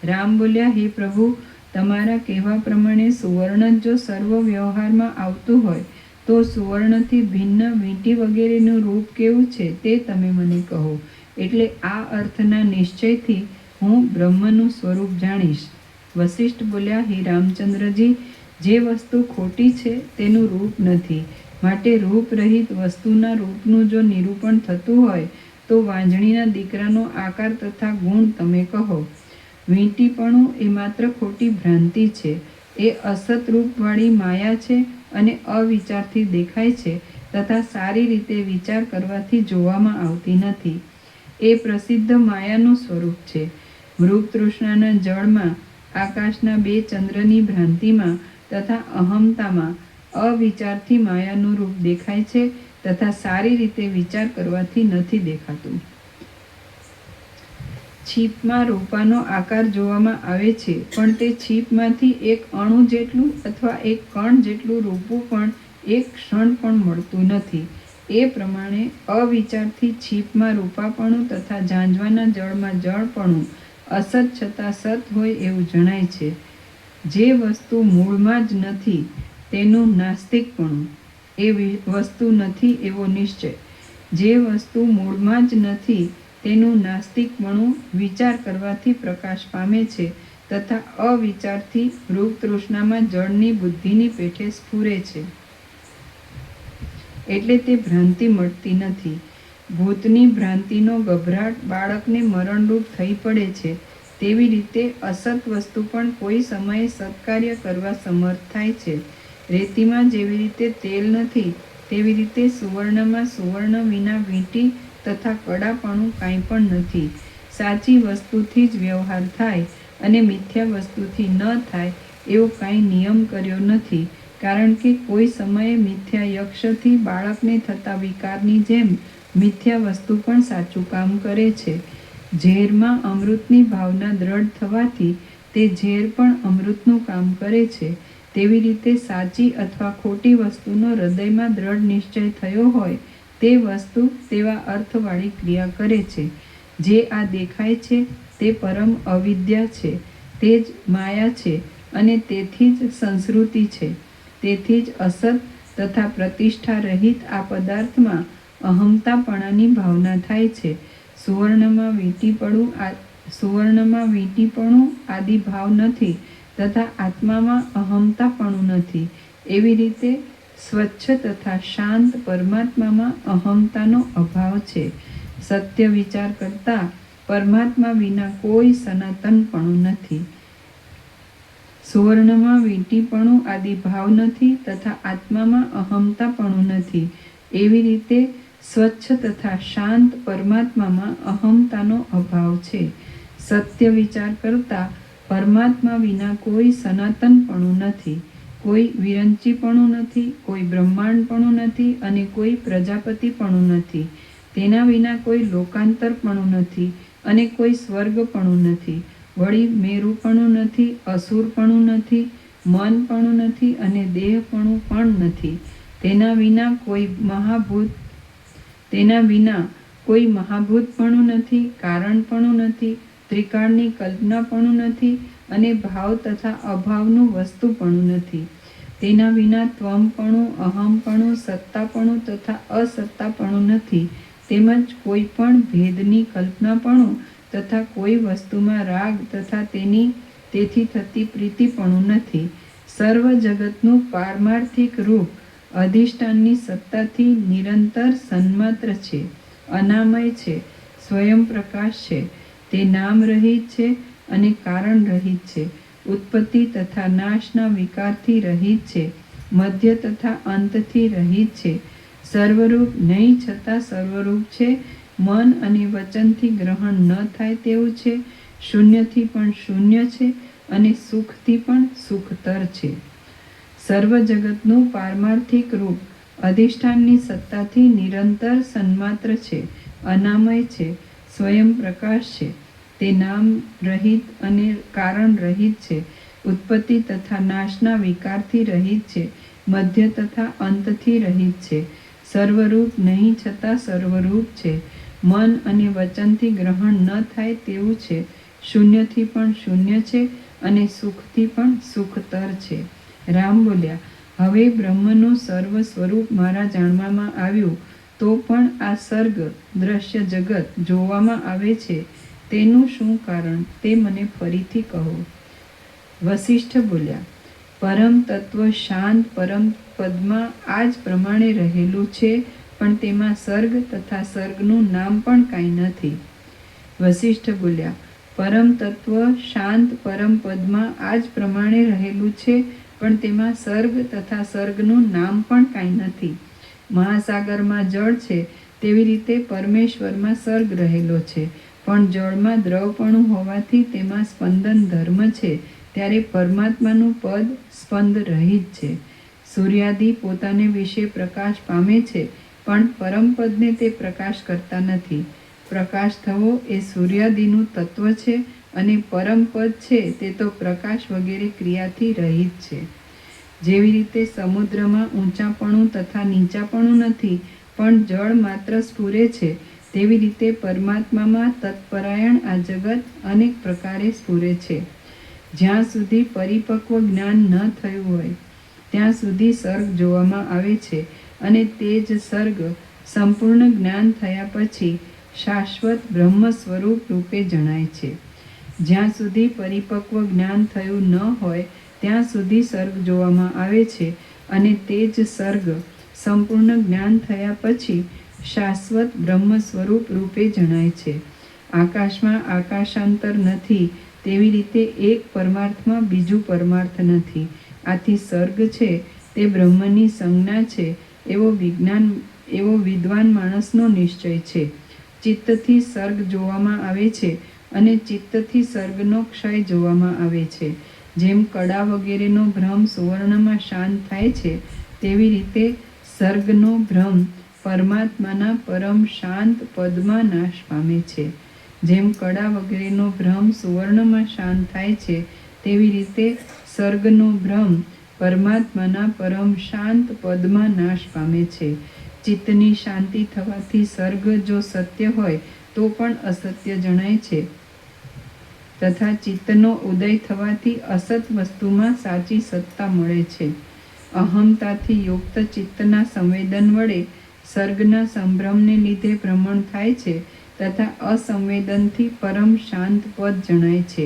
રામ બોલ્યા, હે પ્રભુ, તમારા કહેવા પ્રમાણે સુવર્ણ જો સર્વ વ્યવહારમાં આવતું હોય તો સુવર્ણથી ભિન્ન વીંટી વગેરેનું રૂપ કેવું છે તે તમે મને કહો, એટલે આ અર્થના નિશ્ચયથી હું બ્રહ્મનું સ્વરૂપ જાણીશ. વશિષ્ઠ બોલ્યા, હે રામચંદ્રજી, જે વસ્તુ ખોટી છે તેનું રૂપ નથી, માટે રૂપ રહિત વસ્તુના રૂપનું જો નિરૂપણ થતું હોય તો વાંજણીના દીકરાનો આકાર તથા ગુણ તમે કહો. વીંટીપણું એ માત્ર ખોટી ભ્રાંતિ છે, એ અસત રૂપવાળી માયા છે અને અવિચારથી દેખાય છે તથા સારી રીતે વિચાર કરવાથી જોવામાં આવતી નથી. એ પ્રસિદ્ધ માયાનું સ્વરૂપ છે. મૃગ તૃષ્ણાના જળમાં, આકાશના 2 ચંદ્રની ભ્રાંતિમાં તથા અહમતામાં અવિચારથી માયાનું રૂપ દેખાય છે તથા સારી રીતે વિચાર કરવાથી નથી દેખાતું. છીપમાં રૂપાનો આકાર જોવામાં આવે છે, પણ તે છીપમાંથી એક અણુ જેટલું અથવા એક કણ જેટલું રૂપું પણ એક ક્ષણ પણ મળતું નથી. એ પ્રમાણે અવિચારથી છીપમાં રૂપાપણું તથા ઝાંઝવાના જળમાં જળપણું અસત છતાં સત હોય એવું જણાય છે. જે વસ્તુ મૂળમાં જ નથી તેનું નાસ્તિકપણું, એ વસ્તુ નથી એવો નિશ્ચય. જે વસ્તુ મૂળમાં જ નથી તેનું નાસ્તિકપણું વિચાર કરવાથી પ્રકાશ પામે છે તથા અવિચારથી મૃગ તૃષ્ણામાં જળની બુદ્ધિની પેઠે સ્ફુરે છે, એટલે તે ભ્રાંતિ મળતી નથી. ભૂતની ભ્રાંતિનો ગભરાટ બાળકને મરણરૂપ થઈ પડે છે, તેવી રીતે અસત વસ્તુ પણ કોઈ સમયે સત્કાર્ય કરવા સમર્થ થાય છે. રેતીમાં જેવી રીતે તેલ નથી તેવી રીતે સુવર્ણમાં સુવર્ણ વિના વીંટી તથા કડાપણું કાંઈ પણ નથી. સાચી વસ્તુથી જ વ્યવહાર થાય અને મિથ્યા વસ્તુથી ન થાય એવો કાંઈ નિયમ કર્યો નથી, કારણ કે કોઈ સમયે મિથ્યા યક્ષથી બાળકને થતા વિકારની જેમ મિથ્યા વસ્તુ પણ સાચું કામ કરે છે. ઝેરમાં અમૃતની ભાવના દ્રઢ થવાથી તે ઝેર પણ અમૃતનું કામ કરે છે, તેવી રીતે સાચી અથવા ખોટી વસ્તુનો હૃદયમાં દ્રઢ નિશ્ચય થયો હોય તે વસ્તુ તેવા અર્થવાળી ક્રિયા કરે છે. જે આ દેખાય છે તે પરમ અવિદ્યા છે, તે જ માયા છે અને તેથી જ સંસ્કૃતિ છે. તેથી જ અસત તથા પ્રતિષ્ઠા રહિત આ પદાર્થમાં અહમતાપણાની ભાવના થાય છે. સુવર્ણમાં વીંટીપણું આદિ ભાવ નથી તથા આત્મામાં અહમતાપણું નથી. એવી રીતે સ્વચ્છ તથા શાંત પરમાત્મામાં અહમતાનો અભાવ છે. સત્ય વિચાર કરતા પરમાત્મા વિના કોઈ સનાતનપણું નથી. સુવર્ણમાં વીંટીપણું આદિ ભાવ નથી તથા આત્મામાં અહમતાપણું નથી. એવી રીતે સ્વચ્છ તથા શાંત પરમાત્મામાં અહમતાનો અભાવ છે. સત્ય વિચાર કરતા પરમાત્મા વિના કોઈ સનાતનપણું નથી, કોઈ વિરંચીપણું નથી, કોઈ બ્રહ્માંડપણું નથી અને કોઈ પ્રજાપતિપણું નથી. તેના વિના કોઈ લોકાંતરપણું નથી અને કોઈ સ્વર્ગપણું નથી. વળી મેરુપણું નથી, અસુરપણું નથી, મનપણું નથી અને દેહપણું પણ નથી. તેના વિના કોઈ મહાભૂતપણું નથી, કારણપણું નથી, ત્રિકાળની કલ્પનાપણું નથી અને ભાવ તથા અભાવનું વસ્તુપણું નથી. તેના વિના ત્વમપણું, અહમપણું, સત્તાપણું તથા અસત્તાપણું નથી. તેમજ કોઈ પણ ભેદની કલ્પનાપણું તથા કોઈ વસ્તુમાં રાગ તથા તેથી થતી પ્રીતિપણું નથી. સર્વ જગતનું પારમાર્થિક રૂપ અધિષ્ઠાનની સત્તાથી નિરંતર સન્માત્ર છે, અનામય છે, સ્વયં પ્રકાશ છે. તે નામ રહિત છે અને કારણ રહિત છે, ઉત્પત્તિ તથા નાશના વિકારથી રહિત છે, મધ્ય તથા અંતથી રહિત છે, સર્વરૂપ નહીં છતાં સર્વરૂપ છે, મન અને વચનથી ગ્રહણ ન થાય તેવું છે, શૂન્યથી પણ શૂન્ય છે અને સુખથી પણ સુખતર છે. સર્વ જગતનું પારમાર્થિક રૂપ અધિષ્ઠાનની સત્તાથી નિરંતર સન્માત્ર છે, અનામય છે, સ્વયં પ્રકાશ છે. તે નામ રહિત અને કારણ રહિત છે, ઉત્પત્તિ તથા નાશના વિકારથી રહિત છે, મધ્ય તથા અંતથી રહિત છે, સર્વરૂપ નહીં છતાં સર્વરૂપ છે, મન અને વચનથી ગ્રહણ ન થાય તેવું છે, શૂન્યથી પણ શૂન્ય છે અને સુખથી પણ સુખતર છે. રામ બોલ્યા, હવે બ્રહ્મનું સર્વ સ્વરૂપ મારા જાણવામાં આવ્યું, તો પણ આ સર્ગ દ્રશ્ય જગત જોવામાં આવે છે તેનું શું કારણ તે મને ફરીથી કહો. વસિષ્ઠ બોલ્યા, પરમ તત્વ શાંત પરમ પદમાં આ જ પ્રમાણે રહેલું છે, પણ તેમાં સર્ગ તથા સર્ગનું નામ પણ કાંઈ નથી. વસિષ્ઠ બોલ્યા, પરમ તત્વ શાંત પરમ પદમાં આ જ પ્રમાણે રહેલું છે, પણ તેમાં સર્ગ તથા સર્ગનું નામ પણ કાંઈ નથી. મહાસાગરમાં જળ છે તેવી રીતે પરમેશ્વરમાં સર્ગ રહેલો છે, પણ જળમાં દ્રવપણું હોવાથી તેમાં સ્પંદન ધર્મ છે, ત્યારે પરમાત્માનું પદ સ્પંદ રહિત છે. સૂર્યાદિ પોતાને વિશે પ્રકાશ પામે છે, પણ પરમપદને તે પ્રકાશ કરતા નથી. પ્રકાશ થવો એ સૂર્યાદિનું તત્વ છે, અને પરમપદ છે તે તો પ્રકાશ વગેરે ક્રિયાથી રહિત છે. જેવી રીતે સમુદ્રમાં ઊંચાપણું તથા નીચાપણું નથી, પણ જળ માત્ર સ્ફુરે છે, તેવી રીતે પરમાત્મામાં તત્પરાયણ આ જગત અનેક પ્રકારે સ્ફુરે છે. જ્યાં સુધી પરિપક્વ જ્ઞાન ન થયું હોય ત્યાં સુધી સર્ગ જોવામાં આવે છે, અને તે જ સર્ગ સંપૂર્ણ જ્ઞાન થયા પછી શાશ્વત બ્રહ્મ સ્વરૂપ રૂપે જણાય છે. જ્યાં સુધી પરિપક્વ જ્ઞાન થયું ન હોય ત્યાં સુધી સર્ગ જોવામાં આવે છે, અને તે જ સર્ગ સંપૂર્ણ જ્ઞાન થયા પછી શાશ્વત બ્રહ્મ સ્વરૂપ રૂપે જણાય છે. આકાશમાં આકાશાંતર નથી, તેવી રીતે એક પરમાર્થમાં બીજું પરમાર્થ નથી. આથી સર્ગ છે તે બ્રહ્મની સંજ્ઞા છે એવો વિદ્વાન માણસનો નિશ્ચય છે. ચિત્તથી સર્ગ જોવામાં આવે છે, અને ચિત્તથી સર્ગનો ક્ષય જોવામાં આવે છે. જેમ કડા વગેરેનો ભ્રમ સુવર્ણમાં શાંત થાય છે, તેવી રીતે સર્ગનો ભ્રમ પરમાત્માના પરમ શાંત પદમાં નાશ પામે છે. જેમ કડા વગેરેનો ભ્રમ સુવર્ણમાં શાંત થાય છે, તેવી રીતે સર્ગનો ભ્રમ પરમાત્માના પરમ શાંત પદમાં નાશ પામે છે. ચિત્તની શાંતિ થવાથી સર્ગ જો સત્ય હોય તો પણ અસત્ય જણાય છે, તથા ચિત્તનો ઉદય થવાથી અસત વસ્તુમાં સાચી સત્તા મળે છે. અહમતાથી યુક્ત ચિત્તના સંવેદન વડે સર્ગના સંભ્રમને લીધે ભ્રમણ થાય છે, તથા અસંવેદનથી પરમ શાંત પદ જણાય છે,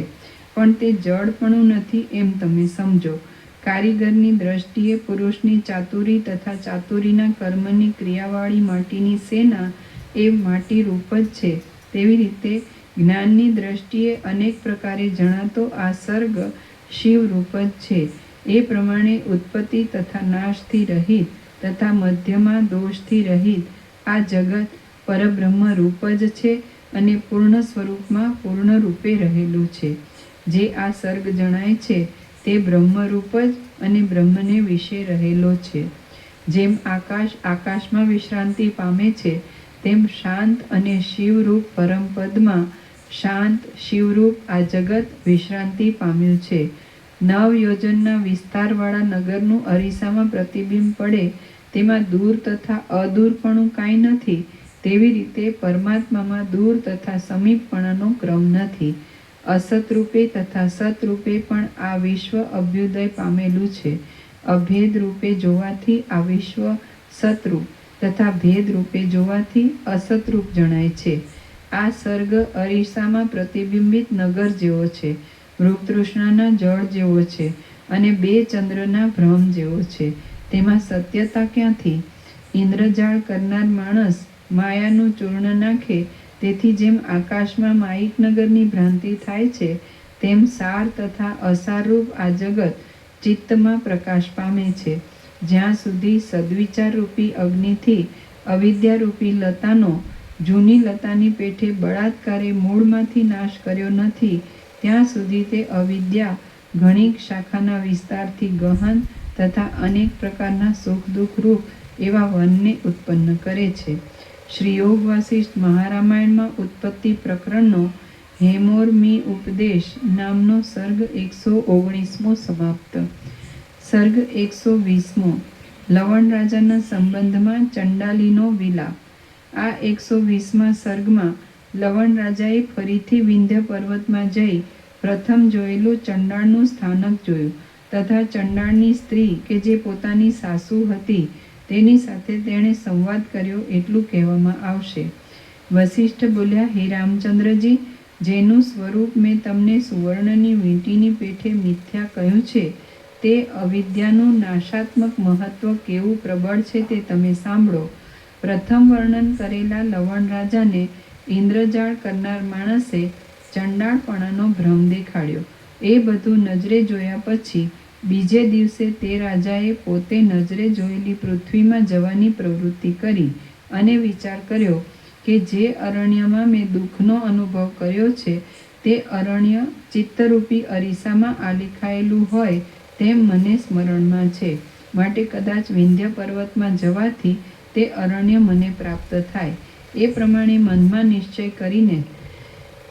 પણ તે જડપણું નથી એમ તમે સમજો. કારીગરની દ્રષ્ટિએ પુરુષની ચાતુરી તથા ચાતુરીના કર્મની ક્રિયાવાળી માટીની સેના એ માટી રૂપ જ છે, તેવી રીતે જ્ઞાનની દ્રષ્ટિએ અનેક પ્રકારે જણાતો આ સર્ગ શિવ રૂપ જ છે. એ પ્રમાણે ઉત્પત્તિ તથા નાશથી રહિત તથા મધ્યમાં દોષથી રહિત આ જગત પરબ્રહ્મ રૂપ જ છે, અને પૂર્ણ સ્વરૂપમાં પૂર્ણ રૂપે રહેલું છે. જે આ સર્ગ જણાય છે તે બ્રહ્મરૂપ જ અને બ્રહ્મને વિશે રહેલો છે. જેમ આકાશ આકાશમાં વિશ્રાંતિ પામે છે, તેમ શાંત અને શિવરૂપ પરમપદમાં શાંત શિવરૂપ આ જગત વિશ્રાંતિ પામ્યું છે. 9 યોજનના વિસ્તારવાળા નગરનું અરીસામાં પ્રતિબિંબ પડે તેમાં દૂર તથા અદૂરપણું કાંઈ નથી, તેવી રીતે પરમાત્મામાં દૂર તથા સમીપપણાનો ક્રમ નથી. અસતરૂપે તથા સતરૂપે પણ આ વિશ્વ અભ્યુદય પામેલું છે. અભેદ રૂપે જોવાથી આ વિશ્વ સતરૂપ તથા ભેદ રૂપે જોવાથી અસતરૂપ જણાય છે. આ સર્ગ અરીસામાં પ્રતિબિંબિત નગર જેવો છે, મૃગતૃષ્ણાના જળ જેવો છે, અને 2 ચંદ્રના ભ્રમ જેવો છે. તેમાં સત્યતા ક્યાંથી? ઇન્દ્રજાળ કરનાર માણસ માયાનું ચૂર્ણ નાખે, તેથી જેમ આકાશમાં માયિક નગરની ભ્રાંતિ થાય છે, તેમ સાર તથા અસારરૂપ આ જગત ચિત્તમાં પ્રકાશ પામે છે. જ્યાં સુધી સદ્વિચારરૂપી અગ્નિથી અવિદ્યારૂપી લતાનો જૂની લતાની પેઠે બળાત્કારે મૂળમાંથી નાશ કર્યો નથી, ત્યાં સુધી તે અવિદ્યા ઘણીક શાખાના વિસ્તારથી ગહન તથા અનેક પ્રકારના સુખ દુઃખ રૂપ એવા વનને ઉત્પન્ન કરે છે. શ્રી યોગ વાસિષ્ઠ મહારામાયણમાં ઉત્પત્તિ પ્રકરણનો હેમોરમી ઉપદેશ નામનો સર્ગ 119મો સમાપ્ત. સર્ગ 120મો. લવણ રાજાના સંબંધમાં ચંડાલીનો વિલાપ. આ 120મા સર્ગમાં લવણ રાજાએ ફરીથી વિંધ્ય પર્વતમાં જઈ પ્રથમ જોયેલું ચંડાળનું સ્થાનક જોયું તથા ચંડાળની સ્ત્રી કે જે પોતાની સાસુ હતી તેની સાથે તેણે સંવાદ કર્યો એટલું કહેવામાં આવશે. વસિષ્ઠ બોલ્યા, હે રામચંદ્રજી, જેનું સ્વરૂપ મેં તમને સુવર્ણની વીંટીની પેઠે મિથ્યા કહ્યું છે તે અવિદ્યાનું નાશાત્મક મહત્વ કેવું પ્રબળ છે તે તમે સાંભળો. પ્રથમ વર્ણન કરેલા લવણ રાજાને ઇન્દ્રજાળ કરનાર માણસે ચંડાળપણાનો ભ્રમ દેખાડ્યો. એ બધું નજરે જોયા પછી બીજે દિવસે તે રાજાએ પોતે નજરે જોયેલી પૃથ્વીમાં જવાની પ્રવૃત્તિ કરી અને વિચાર કર્યો કે જે અરણ્યમાં મેં દુઃખનો અનુભવ કર્યો છે તે અરણ્ય ચિત્તરૂપી અરીસામાં આલેખાયેલું હોય તેમ મને સ્મરણમાં છે. માટે કદાચ વિંધ્ય પર્વતમાં જવાથી તે અરણ્ય મને પ્રાપ્ત થાય. એ પ્રમાણે મનમાં નિશ્ચય કરીને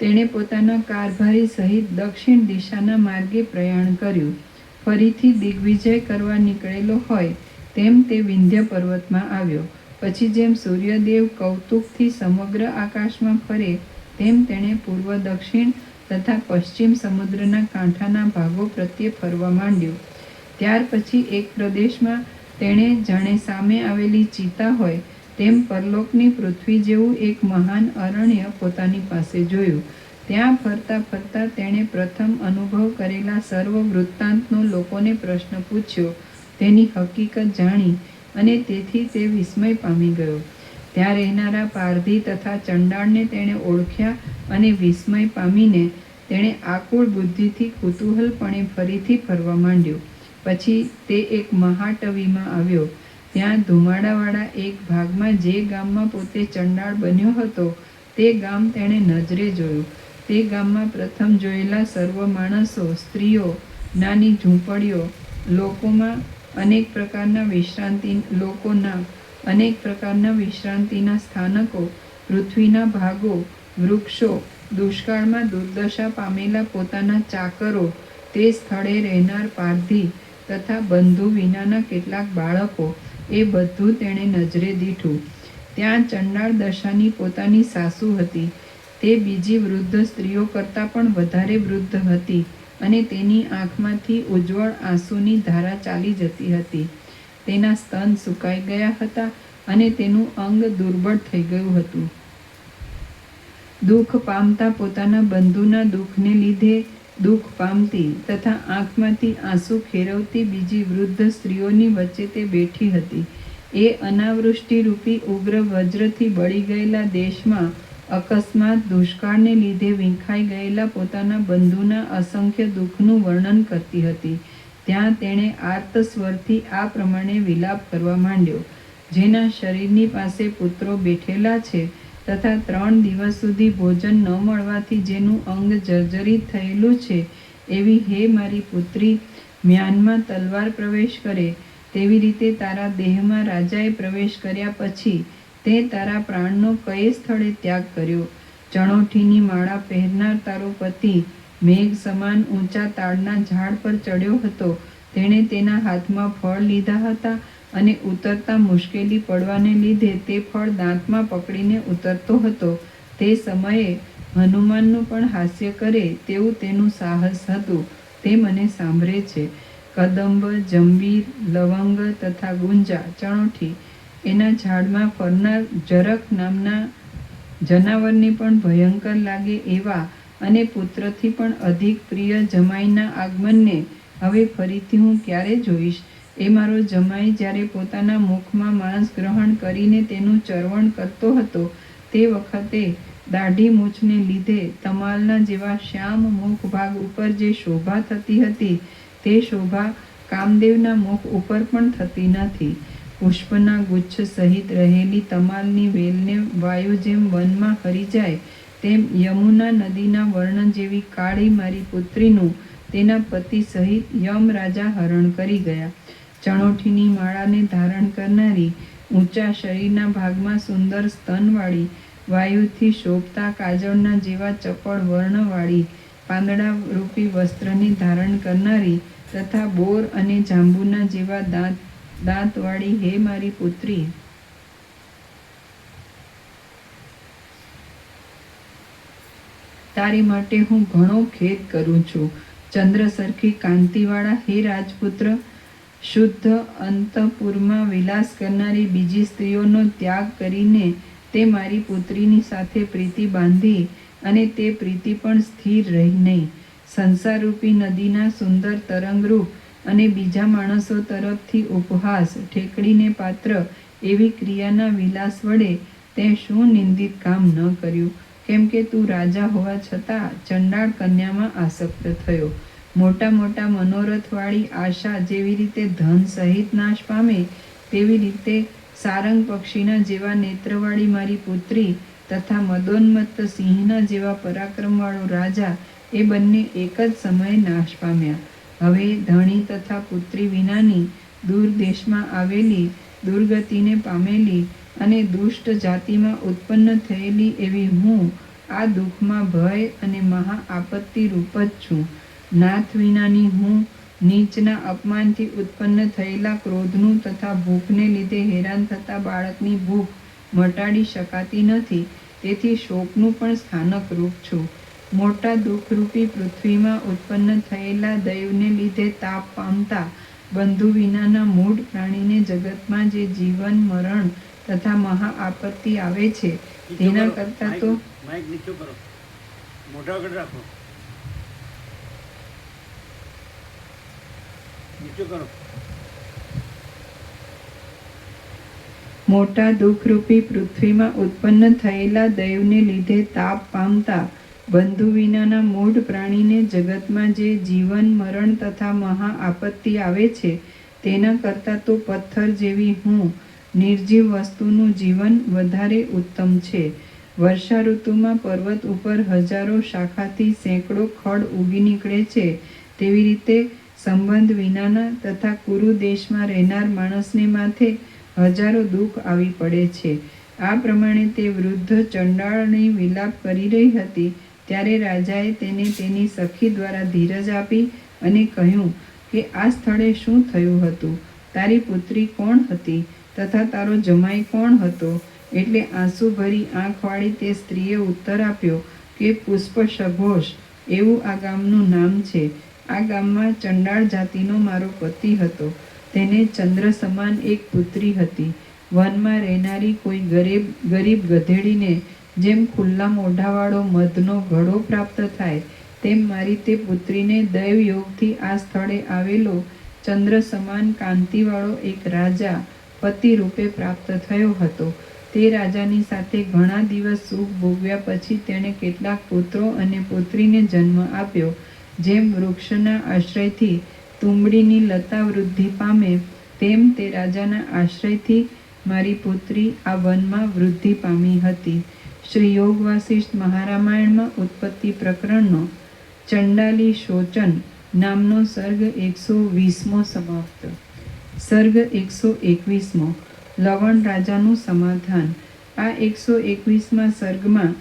તેણે પોતાના કારભારી સહિત દક્ષિણ દિશાના માર્ગે પ્રયાણ કર્યું. ફરીથી દિગ્વિજય કરવા નીકળેલો હોય તેમ તે વિંધ્ય પર્વતમાં આવ્યો. પછી જેમ સૂર્યદેવ કૌતુકથી સમગ્ર આકાશમાં ફરે તેમ તેણે પૂર્વ, દક્ષિણ તથા પશ્ચિમ સમુદ્રના કાંઠાના ભાગો પ્રત્યે ફરવા માંડ્યું. ત્યાર પછી એક પ્રદેશમાં તેણે જાણે સામે આવેલી ચિતા હોય તેમ પરલોકની પૃથ્વી જેવું એક મહાન અરણ્ય પોતાની પાસે જોયું. ત્યાં ફરતા ફરતા તેણે પ્રથમ અનુભવ કરેલા સર્વ વૃત્તાંતનો લોકોને પ્રશ્ન પૂછ્યો. તેની હકીકત જાણી અને તેથી તે વિસ્મય પામી ગયો. ત્યાં રહેનારા પારધી તથા ચંડાળને તેણે ઓળખ્યા અને વિસ્મય પામીને તેણે આકુળ બુદ્ધિથી કુતૂહલપણે ફરીથી ફરવા માંડ્યો. પછી તે એક મહાટવીમાં આવ્યો. ત્યાં ધુમાડાવાળા એક ભાગમાં જે ગામમાં પોતે ચંડાળ બન્યો હતો તે ગામ તેણે નજરે જોયું. તે ગામમાં પ્રથમ જોયેલા સર્વ માણસો, સ્ત્રીઓ, નાની ઝૂંપડીઓ, લોકોના અનેક પ્રકારના વિશ્રાંતિના સ્થાનકો, પૃથ્વીના ભાગો, વૃક્ષો, દુષ્કાળમાં દુર્દશા પામેલા પોતાના ચાકરો, તે સ્થળે રહેનાર પારધી તથા બંધુ વિનાના કેટલાક બાળકો, એ બધું તેણે નજરે દીઠું. ત્યાં ચંડાળ દશાની પોતાની સાસુ હતી. તે બીજી વૃદ્ધ સ્ત્રીઓ કરતાં પણ વધારે વૃદ્ધ હતી અને તેની આંખમાંથી ઉજ્જવળ આંસુની ધારા ચાલી જતી હતી. તેના સ્તન સુકાઈ ગયા હતા અને તેનું અંગ દુર્બળ થઈ ગયું હતું. દુઃખ પામતા પોતાના બંધુના દુઃખને લીધે દુઃખ પામતી તથા આંખમાંથી આંસુ ખેરવતી બીજી વૃદ્ધ સ્ત્રીઓની વચ્ચે તે બેઠી હતી. એ અનાવૃષ્ટિરૂપી ઉગ્ર વજ્રથી બળી ગયેલા દેશમાં અકસ્માત દુષ્કાળને લીધે વીંખાઈ ગયેલા પોતાના બંધુના અસંખ્ય દુઃખનું વર્ણન કરતી હતી. ત્યાં તેણે આર્ત સ્વરથી આ પ્રમાણે વિલાપ કરવા માંડ્યો. જેના શરીરની પાસે પુત્રો બેઠેલા છે તથા 3 દિવસ સુધી ભોજન ન મળવાથી જેનું અંગ જર્જરિત થયેલું છે, એવી હે મારી પુત્રી, મ્યાનમાં તલવાર પ્રવેશ કરે તેવી રીતે તારા દેહમાં રાજાએ પ્રવેશ કર્યા પછી તે તારા પ્રાણનો કયે સ્થળે ત્યાગ કર્યો. ચણોઠીની માળા પહેરનાર તારો પતિ મેઘ સમાન ઊંચા તાડના ઝાડ પર ચડ્યો હતો. તેણે તેના હાથમાં ફળ લીધા હતા અને ઉતરતા મુશ્કેલી પડવાને લીધે તે ફળ દાંતમાં પકડીને ઉતરતો હતો. તે સમયે હનુમાનનું પણ હાસ્ય કરે તેવું તેનું સાહસ હતું. તે મને સાંભળે છે. કદંબ, જંબીર, લવંગ તથા ગુંજા, ચણોઠી એના ઝાડમાં ફરનાર જરખ નામના જનાવરને પણ ભયંકર લાગે એવા અને પુત્રથી પણ અધિક પ્રિય જમાઈના આગમનને હવે ફરીથી હું ક્યારે જોઈશ? એ મારો જમાઈ જ્યારે પોતાના મુખમાં માંસ ગ્રહણ કરીને તેનું ચરવણ કરતો હતો તે વખતે દાઢી મૂછને લીધે તમાલના જેવા શ્યામ મુખ ભાગ ઉપર જે શોભા થતી હતી તે શોભા કામદેવના મુખ ઉપર પણ થતી નથી. પુષ્પના ગુચ્છ સહિત રહેલી તમાલની વેલને વાયુ જેમ વનમાં હરી જાય તેમ યમુના નદીના વર્ણ જેવી કાળી મારી પુત્રીનું તેના પતિ સહિત યમ રાજા હરણ કરી ગયા. ચણોઠીની માળાને ધારણ કરનારી, ઊંચા શરીરના ભાગમાં સુંદર સ્તનવાળી, વાયુથી શોભતા કાજળના જેવા ચપળ વર્ણવાળી પાંદડા રૂપી વસ્ત્રની ધારણ કરનારી તથા બોર અને જાંબુના જેવા દાંતવાળી હે મારી પુત્રી, તારી માટે હું ઘણો ખેદ કરું છું. ચંદ્ર સરખી કાંતિવાળા હે રાજપુત્ર, શુદ્ધ અંતઃપુરમાં વિલાસ કરનારી બીજી સ્ત્રીઓનો ત્યાગ કરીને તે મારી પુત્રીની સાથે પ્રીતિ બાંધી અને તે પ્રીતિ પણ સ્થિર રહી નહીં. સંસારરૂપી નદીના સુંદર તરંગરૂપ અને બીજા માણસો તરફથી ઉપહાસ ઠેકડીને પાત્ર એવી ક્રિયાના વિલાસ વડે તે શું નિંદિત કામ ન કર્યું? કેમ કે તું રાજા હોવા છતાં ચંડાળ કન્યામાં આસક્ત થયો. મોટા મોટા મનોરથવાળી આશા જેવી રીતે ધન સહિત નાશ પામે, તેવી રીતે સારંગ પક્ષીના જેવા નેત્રવાળી મારી પુત્રી તથા મદોન્મત્ત સિંહના જેવા પરાક્રમવાળો રાજા એ બંને એક જ સમયે નાશ પામ્યા. હવે ધણી તથા પુત્રી વિનાની દૂર દેશમાં આવેલી, દુર્ગતિને પામેલી અને દુષ્ટ જાતિમાં ઉત્પન્ન થયેલી એવી હું આ દુઃખમાં ભય અને મહા આપત્તિ રૂપ જ છું. નાથ વિનાની હું નીચના અપમાનથી ઉત્પન્ન થયેલા ક્રોધનું તથા ભૂખને લીધે હેરાન થતા બાળકની ભૂખ મટાડી શકાતી નથી, તેથી શોકનું પણ સ્થાનક રૂપ છું. મોટા દુઃખરૂપી પૃથ્વીમાં ઉત્પન્ન થયેલા દૈવને લીધે તાપ પામતા બંધુ વિનાના મૂઢ પ્રાણીને જગતમાં જે જીવન મરણ તથા મહા આપત્તિ આવે છે તેના કરતાં તો મોટા દુઃખરૂપી પૃથ્વીમાં ઉત્પન્ન થયેલા દૈવને લીધે તાપ પામતા બંધુ વિનાના મૂઢ પ્રાણીને જગતમાં જે જીવન મરણ તથા મહા આપત્તિ આવે છે તેના કરતાં તો પથ્થર જેવી હું નિર્જીવ વસ્તુનું જીવન વધારે ઉત્તમ છે. વર્ષા ઋતુમાં પર્વત ઉપર હજારો શાખાથી સેંકડો ખડ ઉગી નીકળે છે, તેવી રીતે સંબંધ વિનાના તથા કુરુ દેશમાં રહેનાર માણસને માથે હજારો દુઃખ આવી પડે છે. આ પ્રમાણે તે વૃદ્ધ ચંડાળની વિલાપ કરી રહી હતી ત્યારે રાજાએ તેને તેની સખી દ્વારા ધીરજ આપી અને કહ્યું કે આ સ્થળે શું થયું હતું? તારી પુત્રી કોણ હતી તથા તારો જમાઈ કોણ હતો? એટલે આંસુ ભરી આંખવાળી તે સ્ત્રીએ ઉત્તર આપ્યો કે પુષ્પસઘોષ એવું આ ગામનું નામ છે. આ ગામમાં ચંડાળ જાતિનો મારો પતિ હતો. તેને ચંદ્ર સમાન એક પુત્રી હતી. વનમાં રહેનારી કોઈ ગરીબ ગધેડીને જેમ ખુલ્લા મોઢાવાળો મધનો ઘડો પ્રાપ્ત થાય તેમ મારી તે પુત્રીને દૈવયોગથી આ સ્થળે આવેલો ચંદ્ર સમાન કાંતિવાળો એક રાજા પતિ રૂપે પ્રાપ્ત થયો હતો. તે રાજાની સાથે ઘણા દિવસ સુખ ભોગવ્યા પછી તેણે કેટલાક પુત્રો અને પુત્રીને જન્મ આપ્યો. જેમ વૃક્ષના આશ્રયથી તુંબડીની લતા વૃદ્ધિ પામે તેમ તે રાજાના આશ્રયથી મારી પુત્રી આ વનમાં વૃદ્ધિ પામી હતી. શ્રી યોગ વાસિષ્ઠ મહારામાયણમાં ઉત્પત્તિ પ્રકરણનો ચંડાલી શોચન નામનો સર્ગ 120મો સમાપ્ત. સર્ગ 121મો લવણ રાજાનું સમાધાન. આ 121મા સર્ગમાં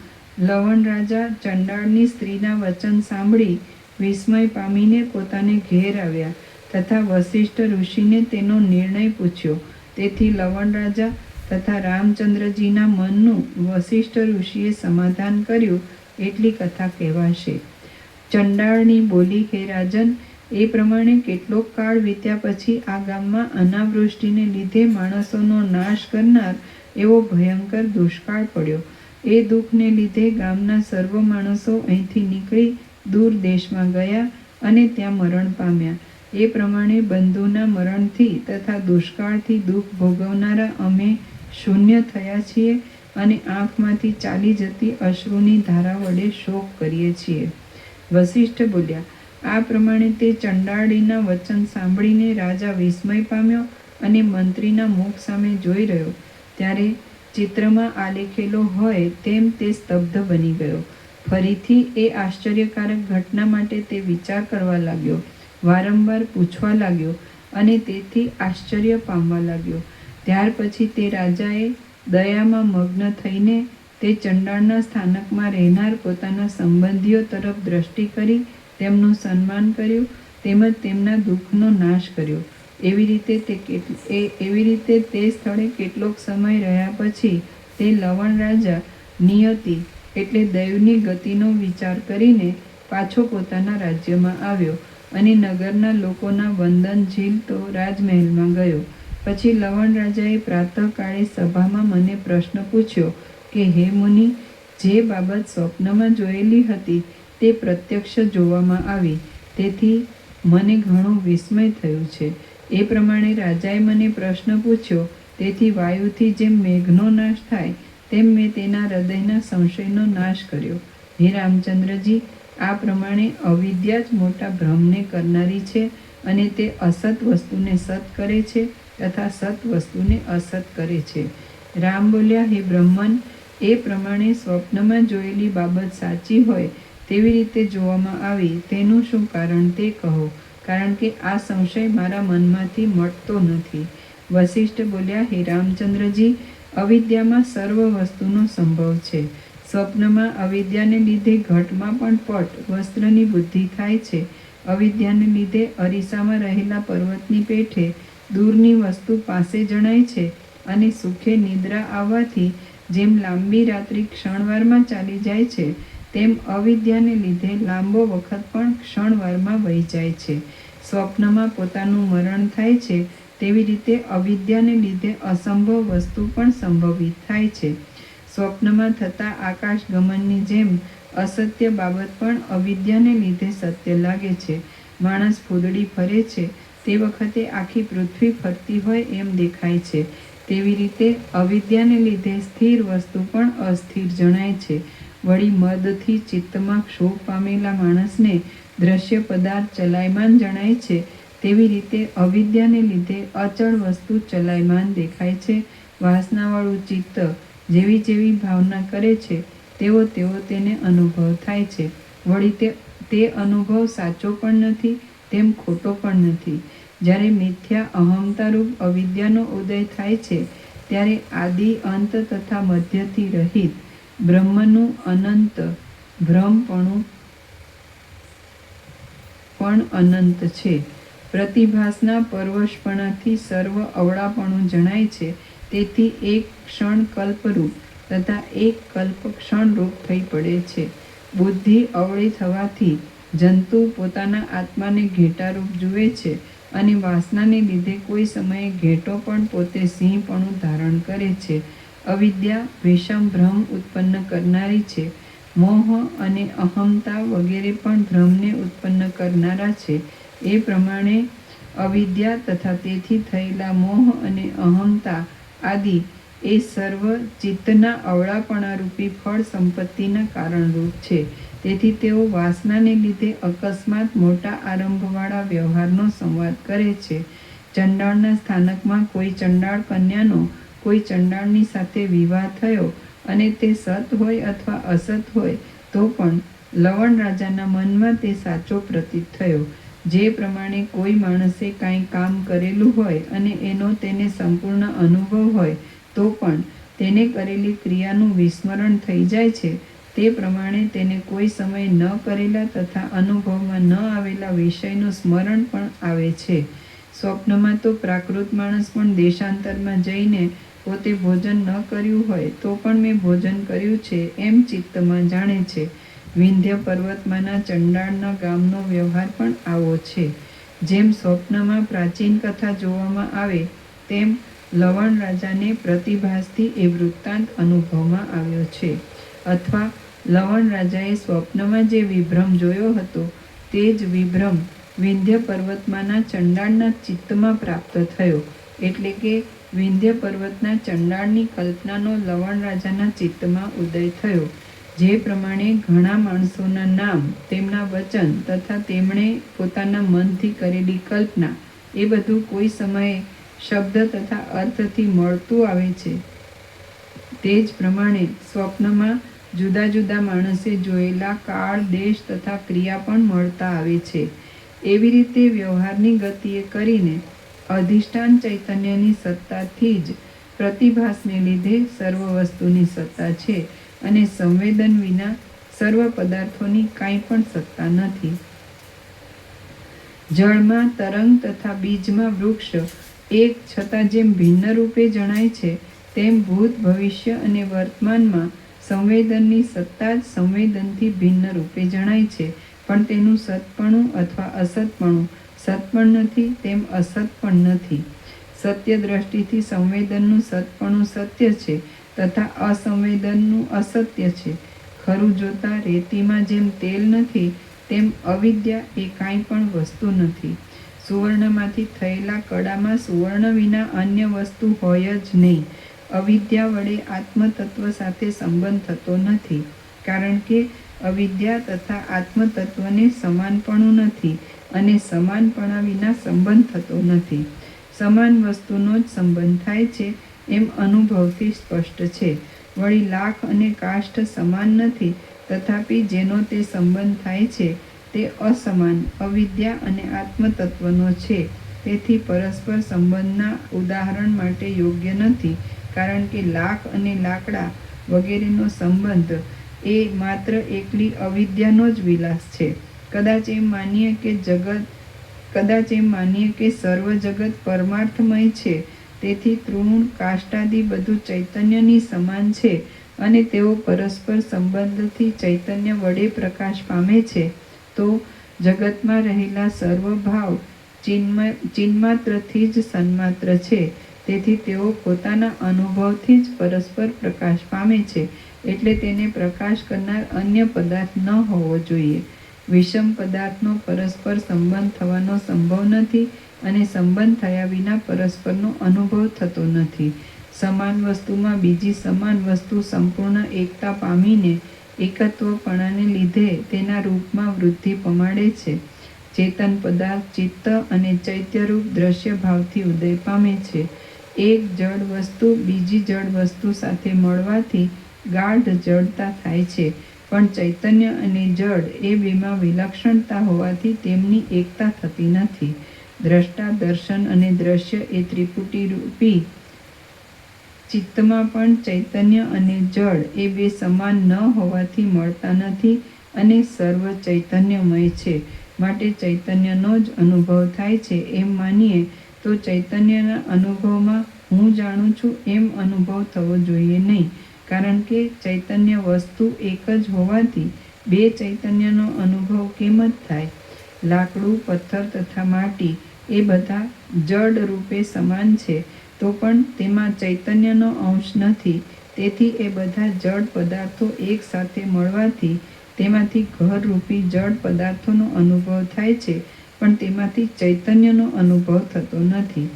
લવણ રાજા ચંડાળની સ્ત્રીના વચન સાંભળી વિસ્મય પામીને પોતાને ઘેર આવ્યા તથા વસિષ્ઠ ઋષિને તેનો નિર્ણય પૂછ્યો. તેથી લવણ રાજા તથા રામચંદ્રજીના મનનું વસિષ્ઠ ઋષિએ સમાધાન કર્યું એટલી કથા કહેવાશે. ચંડાળની બોલી, હે રાજન, એ પ્રમાણે કેટલોક કાળ વીત્યા પછી આ ગામમાં અનાવૃષ્ટિને લીધે માણસોનો નાશ કરનાર એવો ભયંકર દુષ્કાળ પડ્યો. એ દુઃખને લીધે ગામના સર્વ માણસો અહીંથી નીકળી દૂર દેશમાં ગયા અને ત્યાં મરણ પામ્યા. એ પ્રમાણે બંધુના મરણથી તથા દુષ્કાળથી દુઃખ ભોગવનારા અમે શૂન્ય થયા છીએ અને આંખમાંથી ચાલી જતી અશ્રુની ધારા વડે શોક કરીએ છીએ. વસિષ્ઠ બોલ્યા, આ પ્રમાણે તે ચંડાળીના વચન સાંભળીને રાજા વિસ્મય પામ્યો અને મંત્રીના મુખ સામે જોઈ રહ્યો ત્યારે ચિત્રમાં આલેખેલો હોય તેમ તે સ્તબ્ધ બની ગયો. ફરીથી એ આશ્ચર્યકારક ઘટના માટે તે વિચાર કરવા લાગ્યો, વારંવાર પૂછવા લાગ્યો અને તેથી આશ્ચર્ય પામવા લાગ્યો. ત્યાર પછી તે રાજાએ દયામાં મગ્ન થઈને તે ચંડાળના સ્થાનકમાં રહેનાર પોતાના સંબંધીઓ તરફ દ્રષ્ટિ કરી તેમનું સન્માન કર્યું, તેમજ તેમના દુઃખનો નાશ કર્યો. એવી રીતે તે સ્થળે કેટલોક સમય રહ્યા પછી તે લવણ રાજા નિયતિ એટલે દૈવની ગતિનો વિચાર કરીને પાછો પોતાના રાજ્યમાં આવ્યો અને નગરના લોકોના વંદન ઝીલતો રાજમહેલમાં ગયો. પછી લવણ રાજાએ પ્રાતઃકાળે સભામાં મને પ્રશ્ન પૂછ્યો કે હે મુનિ, જે બાબત સ્વપ્નમાં જોયેલી હતી તે પ્રત્યક્ષ જોવામાં આવી, તેથી મને ઘણું વિસ્મય થયું છે. એ પ્રમાણે રાજાએ મને પ્રશ્ન પૂછ્યો, તેથી વાયુથી જેમ મેઘનો નાશ થાય તેમ મેં તેના હૃદયના સંશયનો નાશ કર્યો. હે રામચંદ્રજી, આ પ્રમાણે અવિદ્યા જ મોટા ભ્રમને કરનારી છે અને તે અસત વસ્તુને સત કરે છે તથા સત વસ્તુને અસત કરે છે. રામ બોલ્યા, હે બ્રહ્મન, એ પ્રમાણે સ્વપ્નમાં જોયેલી બાબત સાચી હોય તેવી રીતે જોવામાં આવી તેનું શું કારણ તે કહો, કારણ કે આ સંશય મારા મનમાંથી મટતો નથી. વશિષ્ઠ બોલ્યા, હે રામચંદ્રજી, અવિદ્યામાં સર્વ વસ્તુનો સંભવ છે. સ્વપ્નમાં અવિદ્યાને લીધે ઘટમાં પણ પટ વસ્ત્રની બુદ્ધિ થાય છે. અવિદ્યાને લીધે અરીસામાં રહેલા પર્વતની પેઠે દૂરની વસ્તુ પાસે જણાય છે અને સુખે નિદ્રા આવવાથી જેમ લાંબી રાત્રિ ક્ષણવારમાં ચાલી જાય છે તેમ અવિદ્યાને લીધે લાંબો વખત પણ ક્ષણવારમાં વહી જાય છે. સ્વપ્નમાં પોતાનું મરણ થાય છે તેવી રીતે અવિદ્યાને લીધે અસંભવ વસ્તુ પણ સંભવિત થાય છે. સ્વપ્નમાં થતા આકાશ ગમનની જેમ અસત્ય બાબત પણ અવિદ્યાને લીધે સત્ય લાગે છે. માણસ ફૂદડી ફરે છે તે વખતે આખી પૃથ્વી ફરતી હોય એમ દેખાય છે. તેવી રીતે અવિદ્યાને લીધે સ્થિર વસ્તુ પણ અસ્થિર જણાય છે. વળી મદથી ચિત્તમાં ક્ષોભ પામેલા માણસને દ્રશ્ય પદાર્થ ચલાયમાન જણાય છે. તેવી રીતે અવિદ્યાને લીધે અચળ વસ્તુ ચલાયમાન દેખાય છે. વાસનાવાળું ચિત્ત જેવી જેવી ભાવના કરે છે તેવો તેને અનુભવ થાય છે. વળી તે અનુભવ સાચો પણ નથી તેમ ખોટો પણ નથી. જ્યારે મિથ્યા અહંતારૂપ અવિદ્યાનો ઉદય થાય છે ત્યારે આદિ અંત તથા મધ્યથી રહિત બ્રહ્મનું અનંત ભ્રમપણું પણ અનંત છે. પ્રતિભાસના પરવશપણાથી સર્વ અવળાપણું જણાય છે. તેથી એક ક્ષણ કલ્પરૂપ તથા એક કલ્પ ક્ષણરૂપ થઈ પડે છે. બુદ્ધિ અવળી થવાથી જંતુ પોતાના આત્માને ઘેટારૂપ જુએ છે અને વાસનાને લીધે કોઈ સમયે ઘેટો પણ પોતે સિંહપણું ધારણ કરે છે. અવિદ્યા વિષમ ભ્રમ ઉત્પન્ન કરનારી છે. મોહ અને અહમતા વગેરે પણ ભ્રમને ઉત્પન્ન કરનારા છે. એ પ્રમાણે અવિદ્યા તથા તેથી થયેલા મોહ અને અહમતા આદિ એ સર્વ ચિત્તના અવળાપણારૂપી ફળ સંપત્તિના કારણરૂપ છે. તેથી તેઓ વાસનાને લીધે અકસ્માત મોટા આરંભવાળા વ્યવહારનો સંવાદ કરે છે. ચંડાળના સ્થાનકમાં કોઈ ચંડાળ કન્યાનો કોઈ ચંડાળની સાથે વિવાહ થયો અને તે સત હોય અથવા અસત હોય તો પણ લવણ રાજાના મનમાં તે સાચો પ્રતીત થયો. જે પ્રમાણે કોઈ માણસે કાંઈ કામ કરેલું હોય અને એનો તેને સંપૂર્ણ અનુભવ હોય તો પણ તેને કરેલી ક્રિયાનું વિસ્મરણ થઈ જાય છે, તે પ્રમાણે તેને કોઈ સમય ન કરેલા તથા અનુભવમાં ન આવેલા વિષયનું સ્મરણ પણ આવે છે. સ્વપ્નમાં તો પ્રાકૃત માણસ પણ દેશાંતરમાં જઈને પોતે ભોજન ન કર્યું હોય તો પણ મેં ભોજન કર્યું છે એમ ચિત્તમાં જાણે છે. વિંધ્ય પર્વતમાંના ચંડાળના ગામનો વ્યવહાર પણ આવો છે. જેમ સ્વપ્નમાં પ્રાચીન કથા જોવામાં આવે તેમ લવણ રાજાને પ્રતિભાસથી એ વૃત્તાંત અનુભવમાં આવ્યો છે. અથવા લવણ રાજાએ સ્વપ્નમાં જે વિભ્રમ જોયો હતો તે જ વિભ્રમ વિંધ્ય પર્વતમાંના ચંડાળના ચિત્તમાં પ્રાપ્ત થયો. એટલે કે વિંધ્ય પર્વતના ચંડાળની કલ્પનાનો લવણ રાજાના ચિત્તમાં ઉદય થયો. જે પ્રમાણે ઘણા માણસોના નામ, તેમના વચન તથા તેમણે પોતાના મનથી કરેલી કલ્પના એ બધું કોઈ સમયે શબ્દ તથા અર્થથી મળતું આવે છે, તે જ પ્રમાણે સ્વપ્નમાં જુદા જુદા માણસે જોયેલા કાળ, દેશ તથા ક્રિયા પણ મળતા આવે છે. એવી રીતે વ્યવહારની ગતિએ કરીને અધિષ્ઠાન ચૈતન્યની સત્તાથી જ પ્રતિભાસને લીધે સર્વ વસ્તુની સત્તા છે અને સંવેદન વિના સર્વ પદાર્થોની કાંઈ પણ સત્તા નથી. જળમાં તરંગ તથા બીજમાં વૃક્ષ એક છતાં જેમ ભિન્ન રૂપે જણાય છે, તેમ ભૂત, ભવિષ્ય અને વર્તમાનમાં સંવેદનની સત્તા જ સંવેદનથી ભિન્ન રૂપે જણાય છે, પણ તેનું સતપણું અથવા અસતપણું સત પણ નથી, તેમ અસત પણ નથી. સત્ય દ્રષ્ટિથી સંવેદનનું સતપણું સત્ય છે તથા અસંવેદનનું અસત્ય છે. ખરું જોતા રેતીમાં જેમ તેલ નથી, તેમ અવિદ્યા એ કાંઈ પણ વસ્તુ નથી. સુવર્ણમાંથી થયેલા કડામાં સુવર્ણ વિના અન્ય વસ્તુ હોય જ નહીં. અવિદ્યા વડે આત્મતત્વ સાથે સંબંધ થતો નથી, કારણ કે અવિદ્યા તથા આત્મતત્વને સમાનપણું નથી અને સમાનપણા વિના સંબંધ થતો નથી. સમાન વસ્તુનો જ સંબંધ થાય છે એમ અનુભવથી સ્પષ્ટ છે. વળી લાખ અને કાષ્ઠ સમાન નથી, તથાપિ જેનો તે સંબંધ થાય છે તે અસમાન અવિદ્યા અને આત્મતત્વનો છે. તેથી પરસ્પર સંબંધના ઉદાહરણ માટે યોગ્ય નથી, કારણ કે લાખ અને લાકડા વગેરેનો સંબંધ એ માત્ર એકલી અવિદ્યાનો જ વિલાસ છે. કદાચ એમ માનીએ કે સર્વ જગત પરમાર્થમય છે, તેથી તૃણ, કાષ્ટાદિ બધું ચૈતન્યની સમાન છે અને તેઓ પરસ્પર સંબંધથી ચૈતન્ય વડે પ્રકાશ પામે છે, તો જગતમાં રહેલા સર્વ ભાવ ચિન્માત્રથી જ સન્માત્ર છે. તેથી તેઓ પોતાના અનુભવથી જ પરસ્પર પ્રકાશ પામે છે, એટલે તેને પ્રકાશ કરનાર અન્ય પદાર્થ ન હોવો જોઈએ. વિષમ પદાર્થનો પરસ્પર સંબંધ થવાનો સંભવ નથી અને સંબંધ થયા વિના પરસ્પરનો અનુભવ થતો નથી. સમાન વસ્તુમાં બીજી સમાન વસ્તુ સંપૂર્ણ એકતા પામીને એકત્વપણાને લીધે તેના રૂપમાં વૃદ્ધિ પમાડે છે. ચેતન પદાર્થ ચિત્ત અને ચૈત્યરૂપ દ્રશ્ય ભાવથી ઉદય પામે છે. એક જડ વસ્તુ બીજી જડ વસ્તુ સાથે મળવાથી ગાઢ જડતા થાય છે, પણ ચૈતન્ય અને જડ એ બેમાં વિલક્ષણતા હોવાથી તેમની એકતા થતી નથી. દ્રષ્ટા, દર્શન અને દ્રશ્ય એ ત્રિપુટી રૂપી ચિત્તમાં પણ ચૈતન્ય અને જડ એ બે સમાન ન હોવાથી મળતા નથી અને સર્વ ચૈતન્યમય છે, માટે ચૈતન્યનો જ અનુભવ થાય છે એમ માનીએ તો ચૈતન્યના અનુભવમાં હું જાણું છું એમ અનુભવ થવો જોઈએ નહીં, કારણ કે ચૈતન્ય વસ્તુ એક જ હોવાથી બે ચૈતન્યનો અનુભવ કેમ જ થાય? લાકડું, પથ્થર તથા માટી એ બધા જડ રૂપે સમાન છે, તો પણ તેમાં ચૈતન્યનો અંશ નથી. તેથી એ બધા જડ પદાર્થો એક સાથે મળવાથી તેમાંથી ઘરરૂપી જડ પદાર્થોનો અનુભવ થાય છે, પણ તેમાંથી ચૈતન્યનો અનુભવ થતો નથી.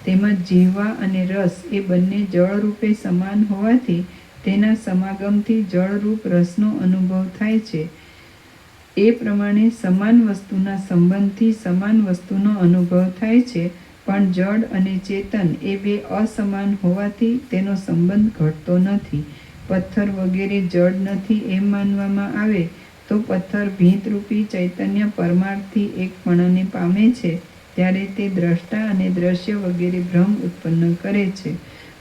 તેમજ જીહવા અને રસ એ બંને જળરૂપે સમાન હોવાથી તેના સમાગમથી જળરૂપ રસનો અનુભવ થાય છે. એ પ્રમાણે સમાન વસ્તુના સંબંધથી સમાન વસ્તુનો અનુભવ થાય છે, પણ જડ અને ચેતન એ બે અસમાન હોવાથી તેનો સંબંધ ઘટતો નથી. પથ્થર વગેરે જડ નથી એમ માનવામાં આવે તો પથ્થર ભીંતરૂપી ચૈતન્ય પરમાર્થથી એકપણાને પામે છે, ત્યારે તે દ્રષ્ટા અને દ્રશ્ય વગેરે ભ્રમ ઉત્પન્ન કરે છે.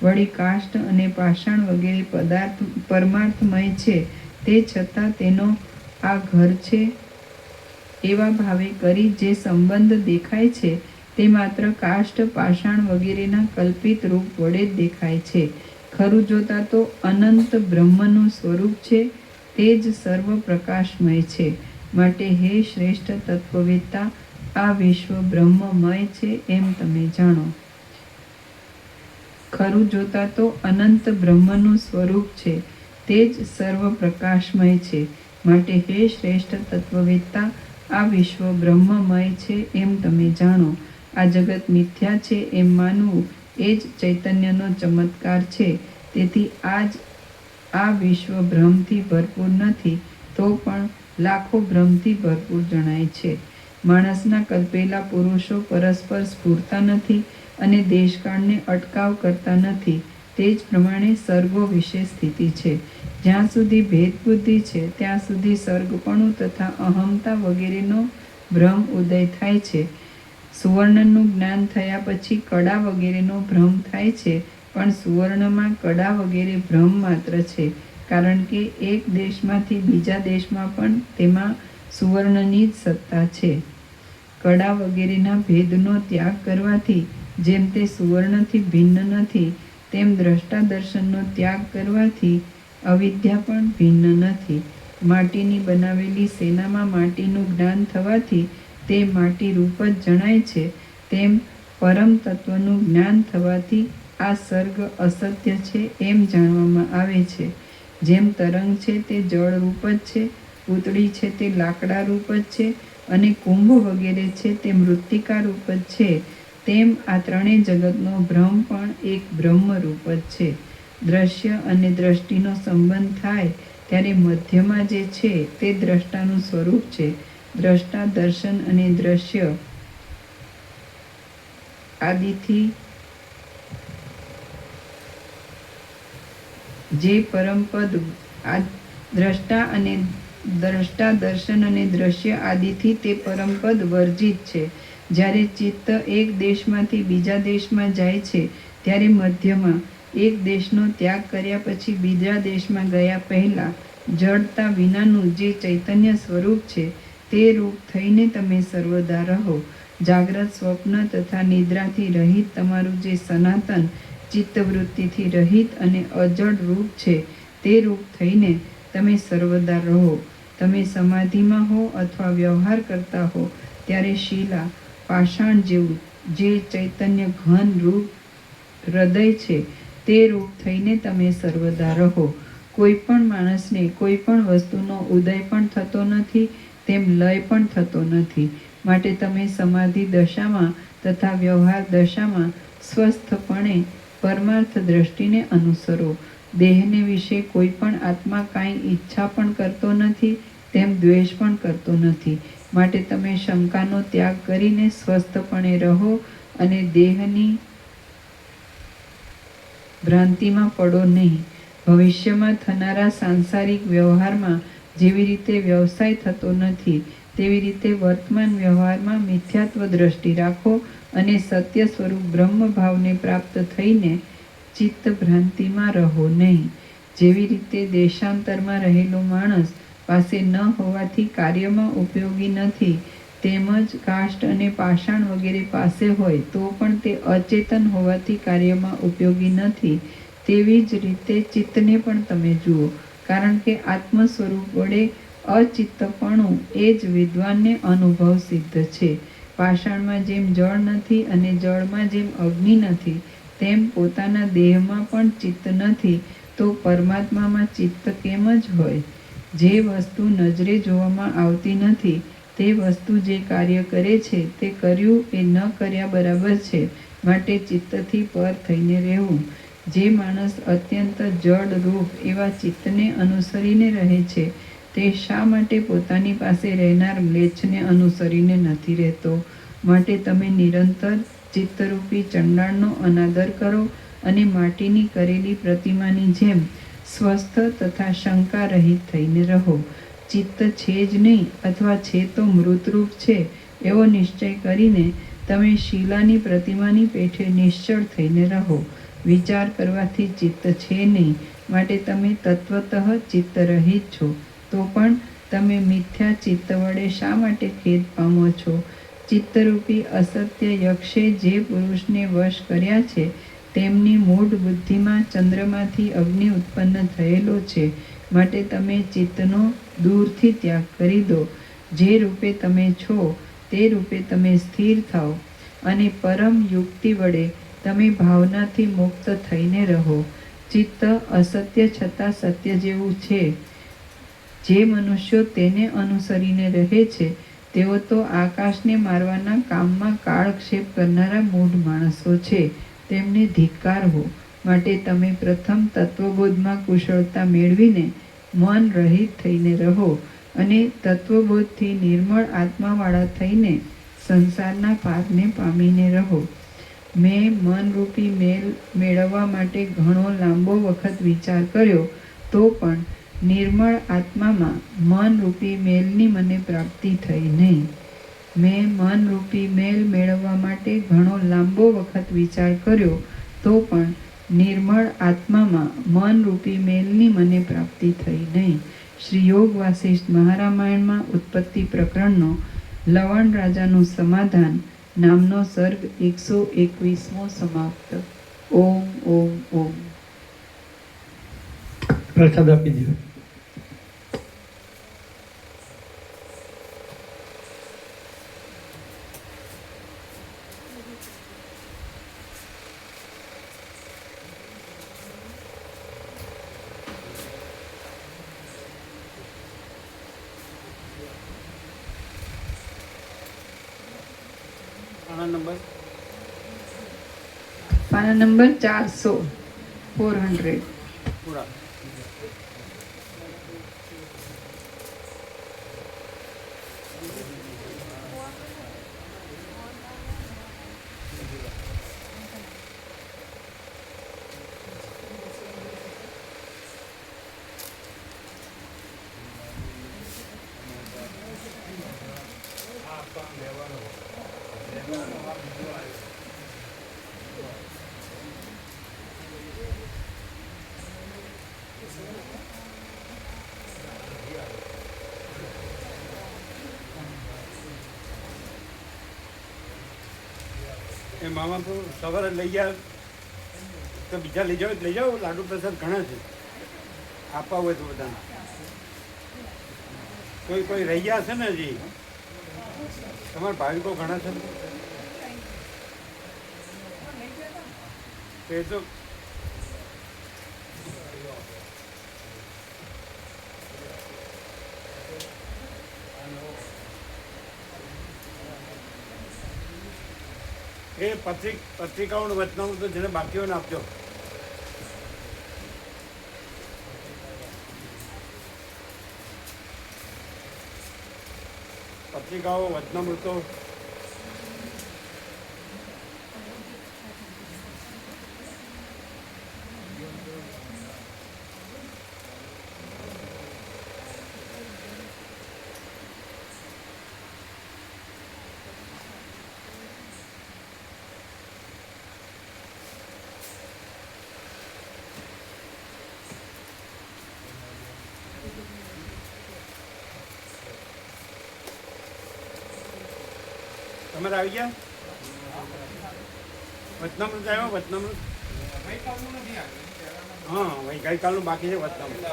વળી કાષ્ઠ અને પાષાણ વગેરે પદાર્થ પરમાર્થમય છે, તે છતાં તેનો આ ઘર છે એવા ભાવે કરી જે સંબંધ દેખાય છે તે માત્ર કાષ્ઠ, પાષાણ વગેરેના કલ્પિત રૂપ વડે જ દેખાય છે. ખરું જોતા તો અનંત બ્રહ્મનું સ્વરૂપ છે, તે જ સર્વ પ્રકાશમય છે. માટે હે શ્રેષ્ઠ તત્વવેત્તા, આ વિશ્વ બ્રહ્મમય છે એમ તમે જાણો. ખરું જોતા તો અનંત બ્રહ્મનું સ્વરૂપ છે, તે જ સર્વ પ્રકાશમય છે. માટે હે શ્રેષ્ઠ તત્વવેત્તા, આ વિશ્વ બ્રહ્મમય છે એમ તમે જાણો. આ જગત મિથ્યા છે એમ માનવું એ જ ચૈતન્યનો ચમત્કાર છે. તેથી આ વિશ્વ ભ્રમથી ભરપૂર નથી, તો પણ લાખો ભ્રમથી ભરપૂર જણાય છે. માણસના કલ્પેલા પુરુષો પરસ્પર સ્ફૂરતા નથી અને દેશકાળને અટકાવ કરતા નથી. તે જ પ્રમાણે સર્ગો વિશે સ્થિતિ છે. જ્યાં સુધી ભેદબુદ્ધિ છે ત્યાં સુધી સર્ગપણું તથા અહમતા વગેરેનો ભ્રમ ઉદય થાય છે. સુવર્ણનું જ્ઞાન થયા પછી કડા વગેરેનો ભ્રમ થાય છે, પણ સુવર્ણમાં કડા વગેરે ભ્રમ માત્ર છે. કારણ કે એક દેશમાંથી બીજા દેશમાં પણ તેમાં સુવર્ણની જ સત્તા છે. કડા વગેરેના ભેદનો ત્યાગ કરવાથી જેમ તે સુવર્ણથી ભિન્ન નથી, તેમ દ્રષ્ટા દર્શનનો ત્યાગ કરવાથી અવિદ્યા પણ ભિન્ન નથી. માટીની બનાવેલી સેનામાં માટીનું જ્ઞાન થવાથી તે માટી રૂપ જ જણાય છે, તેમ પરમ તત્વનું જ્ઞાન થવાથી આ સર્ગ અસત્ય છે એમ જાણવામાં આવે છે. જેમ તરંગ છે તે જળ રૂપ જ છે, પૂતળી છે તે લાકડા રૂપ જ છે અને કુંભ વગેરે છે તે મૃત્તિકા રૂપ જ છે, તેમ આ ત્રણેય જગતનો ભ્રમ પણ એક બ્રહ્મ રૂપ જ છે. દ્રશ્ય અને દ્રષ્ટિનો સંબંધ થાય ત્યારે મધ્યમાં જે છે તે દ્રષ્ટાનું સ્વરૂપ છે. દ્રષ્ટા દર્શન અને દ્રશ્ય આદિથી જે પરમપદ દ્રષ્ટા દર્શન અને દ્રશ્ય આદિથી તે પરમપદ વર્જિત છે. જ્યારે ચિત્ત એક દેશમાંથી બીજા દેશમાં જાય છે ત્યારે મધ્યમાં એક દેશનો ત્યાગ કર્યા પછી બીજા દેશમાં ગયા પહેલા જડતા વિનાનું જે ચૈતન્ય સ્વરૂપ છે તે રૂપ થઈને તમે સર્વદા રહો. જાગ્રત, સ્વપ્ન તથા નિદ્રાથી રહિત તમારું જે સનાતન ચિત્તવૃત્તિથી રહિત અને અજડ રૂપ છે તે રૂપ થઈને તમે સર્વદા રહો. તમે સમાધિમાં હો અથવા વ્યવહાર કરતા હો ત્યારે શિલા, પાષાણ જેવું જે ચૈતન્ય ઘન રૂપ હૃદય છે તે રૂપ થઈને તમે સર્વદા રહો. કોઈ પણ માણસને કોઈ પણ વસ્તુનો ઉદય પણ થતો નથી, તેમ લય પણ થતો નથી. માટે તમે સમાધિ દશામાં તથા વ્યવહાર દશામાં સ્વસ્થપણે પરમાર્થ દ્રષ્ટિને અનુસરો. દેહને વિશે કોઈ પણ આત્મા કાંઈ ઈચ્છા પણ કરતો નથી, તેમ દ્વેષ પણ કરતો નથી. માટે તમે શંકાનો ત્યાગ કરીને સ્વસ્થપણે રહો અને દેહની ભ્રાંતિમાં પડો નહીં. ભવિષ્યમાં થનારા સાંસારિક વ્યવહારમાં જેવી રીતે વ્યવસાય થતો નથી, તેવી રીતે વર્તમાન વ્યવહારમાં મિથ્યાત્વ દ્રષ્ટિ રાખો અને સત્ય સ્વરૂપ બ્રહ્મ ભાવને પ્રાપ્ત થઈને ચિત્ત ભ્રાંતિમાં રહો નહીં. જેવી રીતે દેશાંતરમાં રહેલો માણસ પાસે ન હોવાથી કાર્યમાં ઉપયોગી નથી, તેમજ કાષ્ઠ અને પાષાણ વગેરે પાસે હોય તો પણ તે અચેતન હોવાથી કાર્યમાં ઉપયોગી નથી, તેવી જ રીતે ચિત્તને પણ તમે જુઓ. કારણ કે આત્મ સ્વરૂપ વડે અચિત્તપણું એ જ વિદ્વાનને અનુભવ સિદ્ધ છે. પાષાણમાં જેમ જળ નથી અને જળમાં જેમ અગ્નિ નથી, તેમ પોતાના દેહમાં પણ ચિત્ત નથી, તો પરમાત્મામાં ચિત્ત કેમ જ હોય? જે વસ્તુ નજરે જોવામાં આવતી નથી તે વસ્તુ જે કાર્ય કરે છે તે કર્યું એ ન કર્યા બરાબર છે. માટે ચિત્તથી પર થઈને રહેવું. જે માણસ અત્યંત જડ રૂપ એવા ચિત્તને અનુસરીને રહે છે તે શા માટે પોતાની પાસે રહેનાર મ્લેચ્છને અનુસરીને નથી રહેતો? માટે તમે નિરંતર ચિત્તરૂપી ચંડાળનો અનાદર કરો અને માટીની કરેલી પ્રતિમાની જેમ સ્વસ્થ તથા શંકા રહિત થઈને રહો. ચિત્ત છે જ નહીં અથવા છે તો મૃતરૂપ છે એવો નિશ્ચય કરીને તમે શિલાની પ્રતિમાની પેઠે નિશ્ચળ થઈને રહો. વિચાર કરવાથી ચિત્ત છે નહીં, માટે તમે તત્વતઃ ચિત્ત રહિત છો, તો પણ તમે મિથ્યા ચિત્ત વડે શા માટે ખેદ પામો છો? ચિત્તરૂપી અસત્ય યક્ષે જે પુરુષને વશ કર્યા છે તેમની મૂઢ બુદ્ધિમાં ચંદ્રમાંથી અગ્નિ ઉત્પન્ન થયેલો છે. માટે તમે ચિત્તનો દૂરથી ત્યાગ કરી દો. જે રૂપે તમે છો તે રૂપે તમે સ્થિર થાઓ અને પરમ યુક્તિ વડે તમે ભાવનાથી મુક્ત થઈને રહો. ચિત્ત અસત્ય છતાં સત્ય જેવું છે. જે મનુષ્યો તેને અનુસરીને રહે છે તેઓ તો આકાશને મારવાના કામમાં કાળક્ષેપ કરનારા મૂઢ માણસો છે, તેમને ધિક્કાર હો. માટે તમે પ્રથમ તત્વબોધમાં કુશળતા મેળવીને મન રહિત થઈને રહો અને તત્વબોધથી નિર્મળ આત્માવાળા થઈને સંસારના પારને પામીને રહો. મેં મનરૂપી મેલ મેળવવા માટે ઘણો લાંબો વખત વિચાર કર્યો, તો પણ નિર્મળ આત્મામાં મનરૂપી મેલની મને પ્રાપ્તિ થઈ નહીં. મેં મનરૂપી મેલ મેળવવા માટે ઘણો લાંબો વખત વિચાર કર્યો, તો પણ નિર્મળ આત્મામાં મન રૂપી મેલની મને પ્રાપ્તિ થઈ નહીં. શ્રી યોગ વાસિષ્ઠ મહારામાયણમાં ઉત્પત્તિ પ્રકરણનો લવણ રાજાનું સમાધાન નામનો સર્ગ 121મો સમાપ્ત. ઓમ ઓમ ઓમ. પ્રસાદ આપી દો. પાના નંબર 400 પૂરા. એ મામા તો સવારે લઈ ગયા તો બીજા લઈ જાઓ લાડુ પ્રસાદ ઘણા છે આપવા હોય તો બધાને. કોઈ રહી ગયા છે ને હજી તમારા ભાવિકો ઘણા છે એ તો એ પત્રિકાઓનું વચનામું તો જેને બાકી હોય ને આપજો. પત્રિકાઓ વચનામૃતો તમારે આવી ગયા? વચનામૃત આવ્યો? વચનામૃત હા ગઈકાલનું બાકી છે વચનામૃત.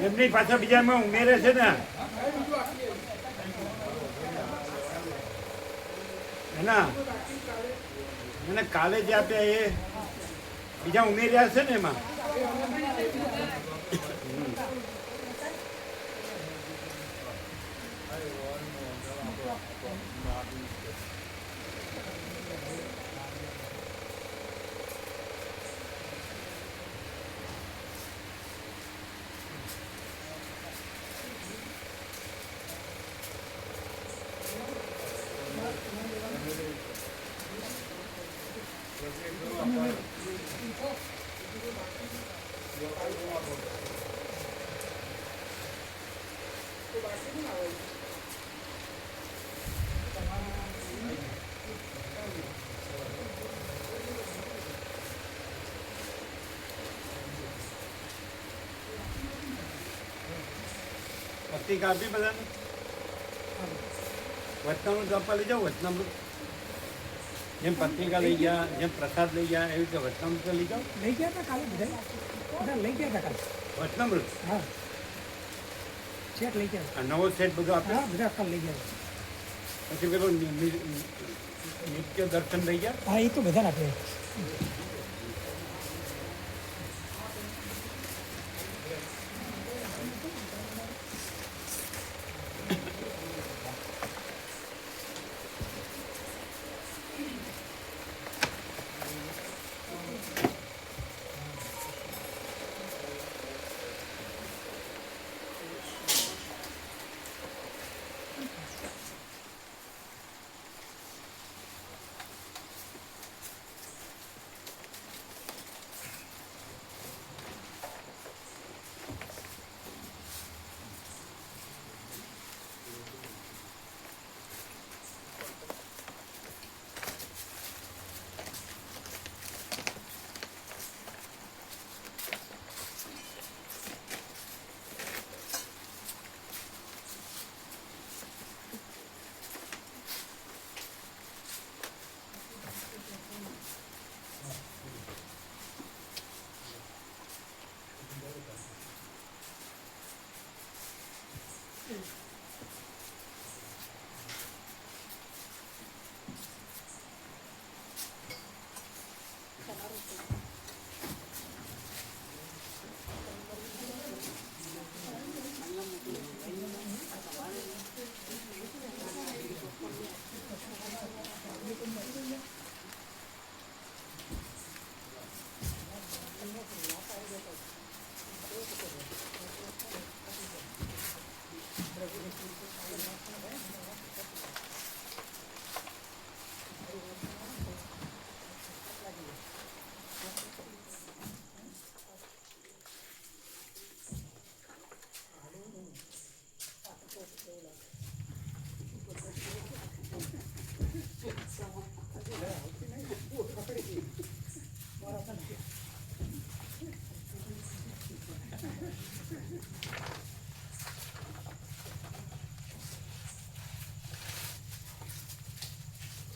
એમની પાછા બીજામાં ઉમેરે છે ને એના અને કાલે જે આપ્યા એ બીજા ઉમેર્યા છે ને એમાં. પત્રિકા આપી બધાને વચનામૃત આપવા લઈ જાઓ. વચનામૃત જેમ પત્રિકા લઈ ગયા, જેમ પ્રસાદ લઈ ગયા, એવી રીતે વચનામૃત લઈ જાઓ. લઈ ગયા હતા કાલે બધા લઈ ગયા હતા કાલે વચનામૃત હા સેટ લઈ ગયા આ નવો સેટ બધો આપ્યો. હા બધા કાલે લઈ ગયા પછી પેલું નિત્ય દર્શન લઈ ગયા. હા એ તો બધાને આપે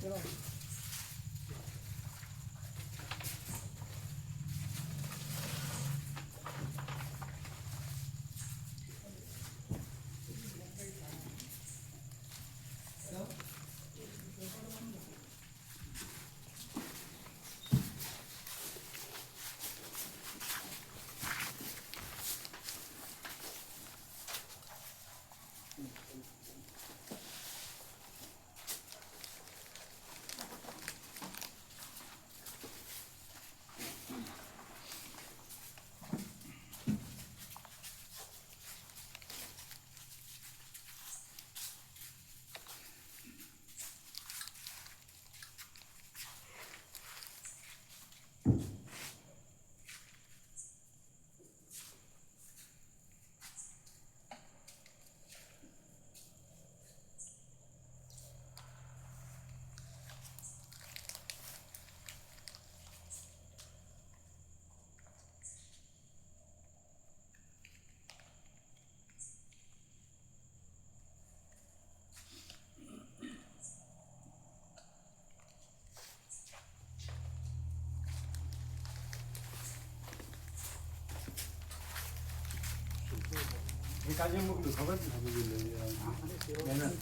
ચલો એક આજે મોકલું ખબર ને મહેનત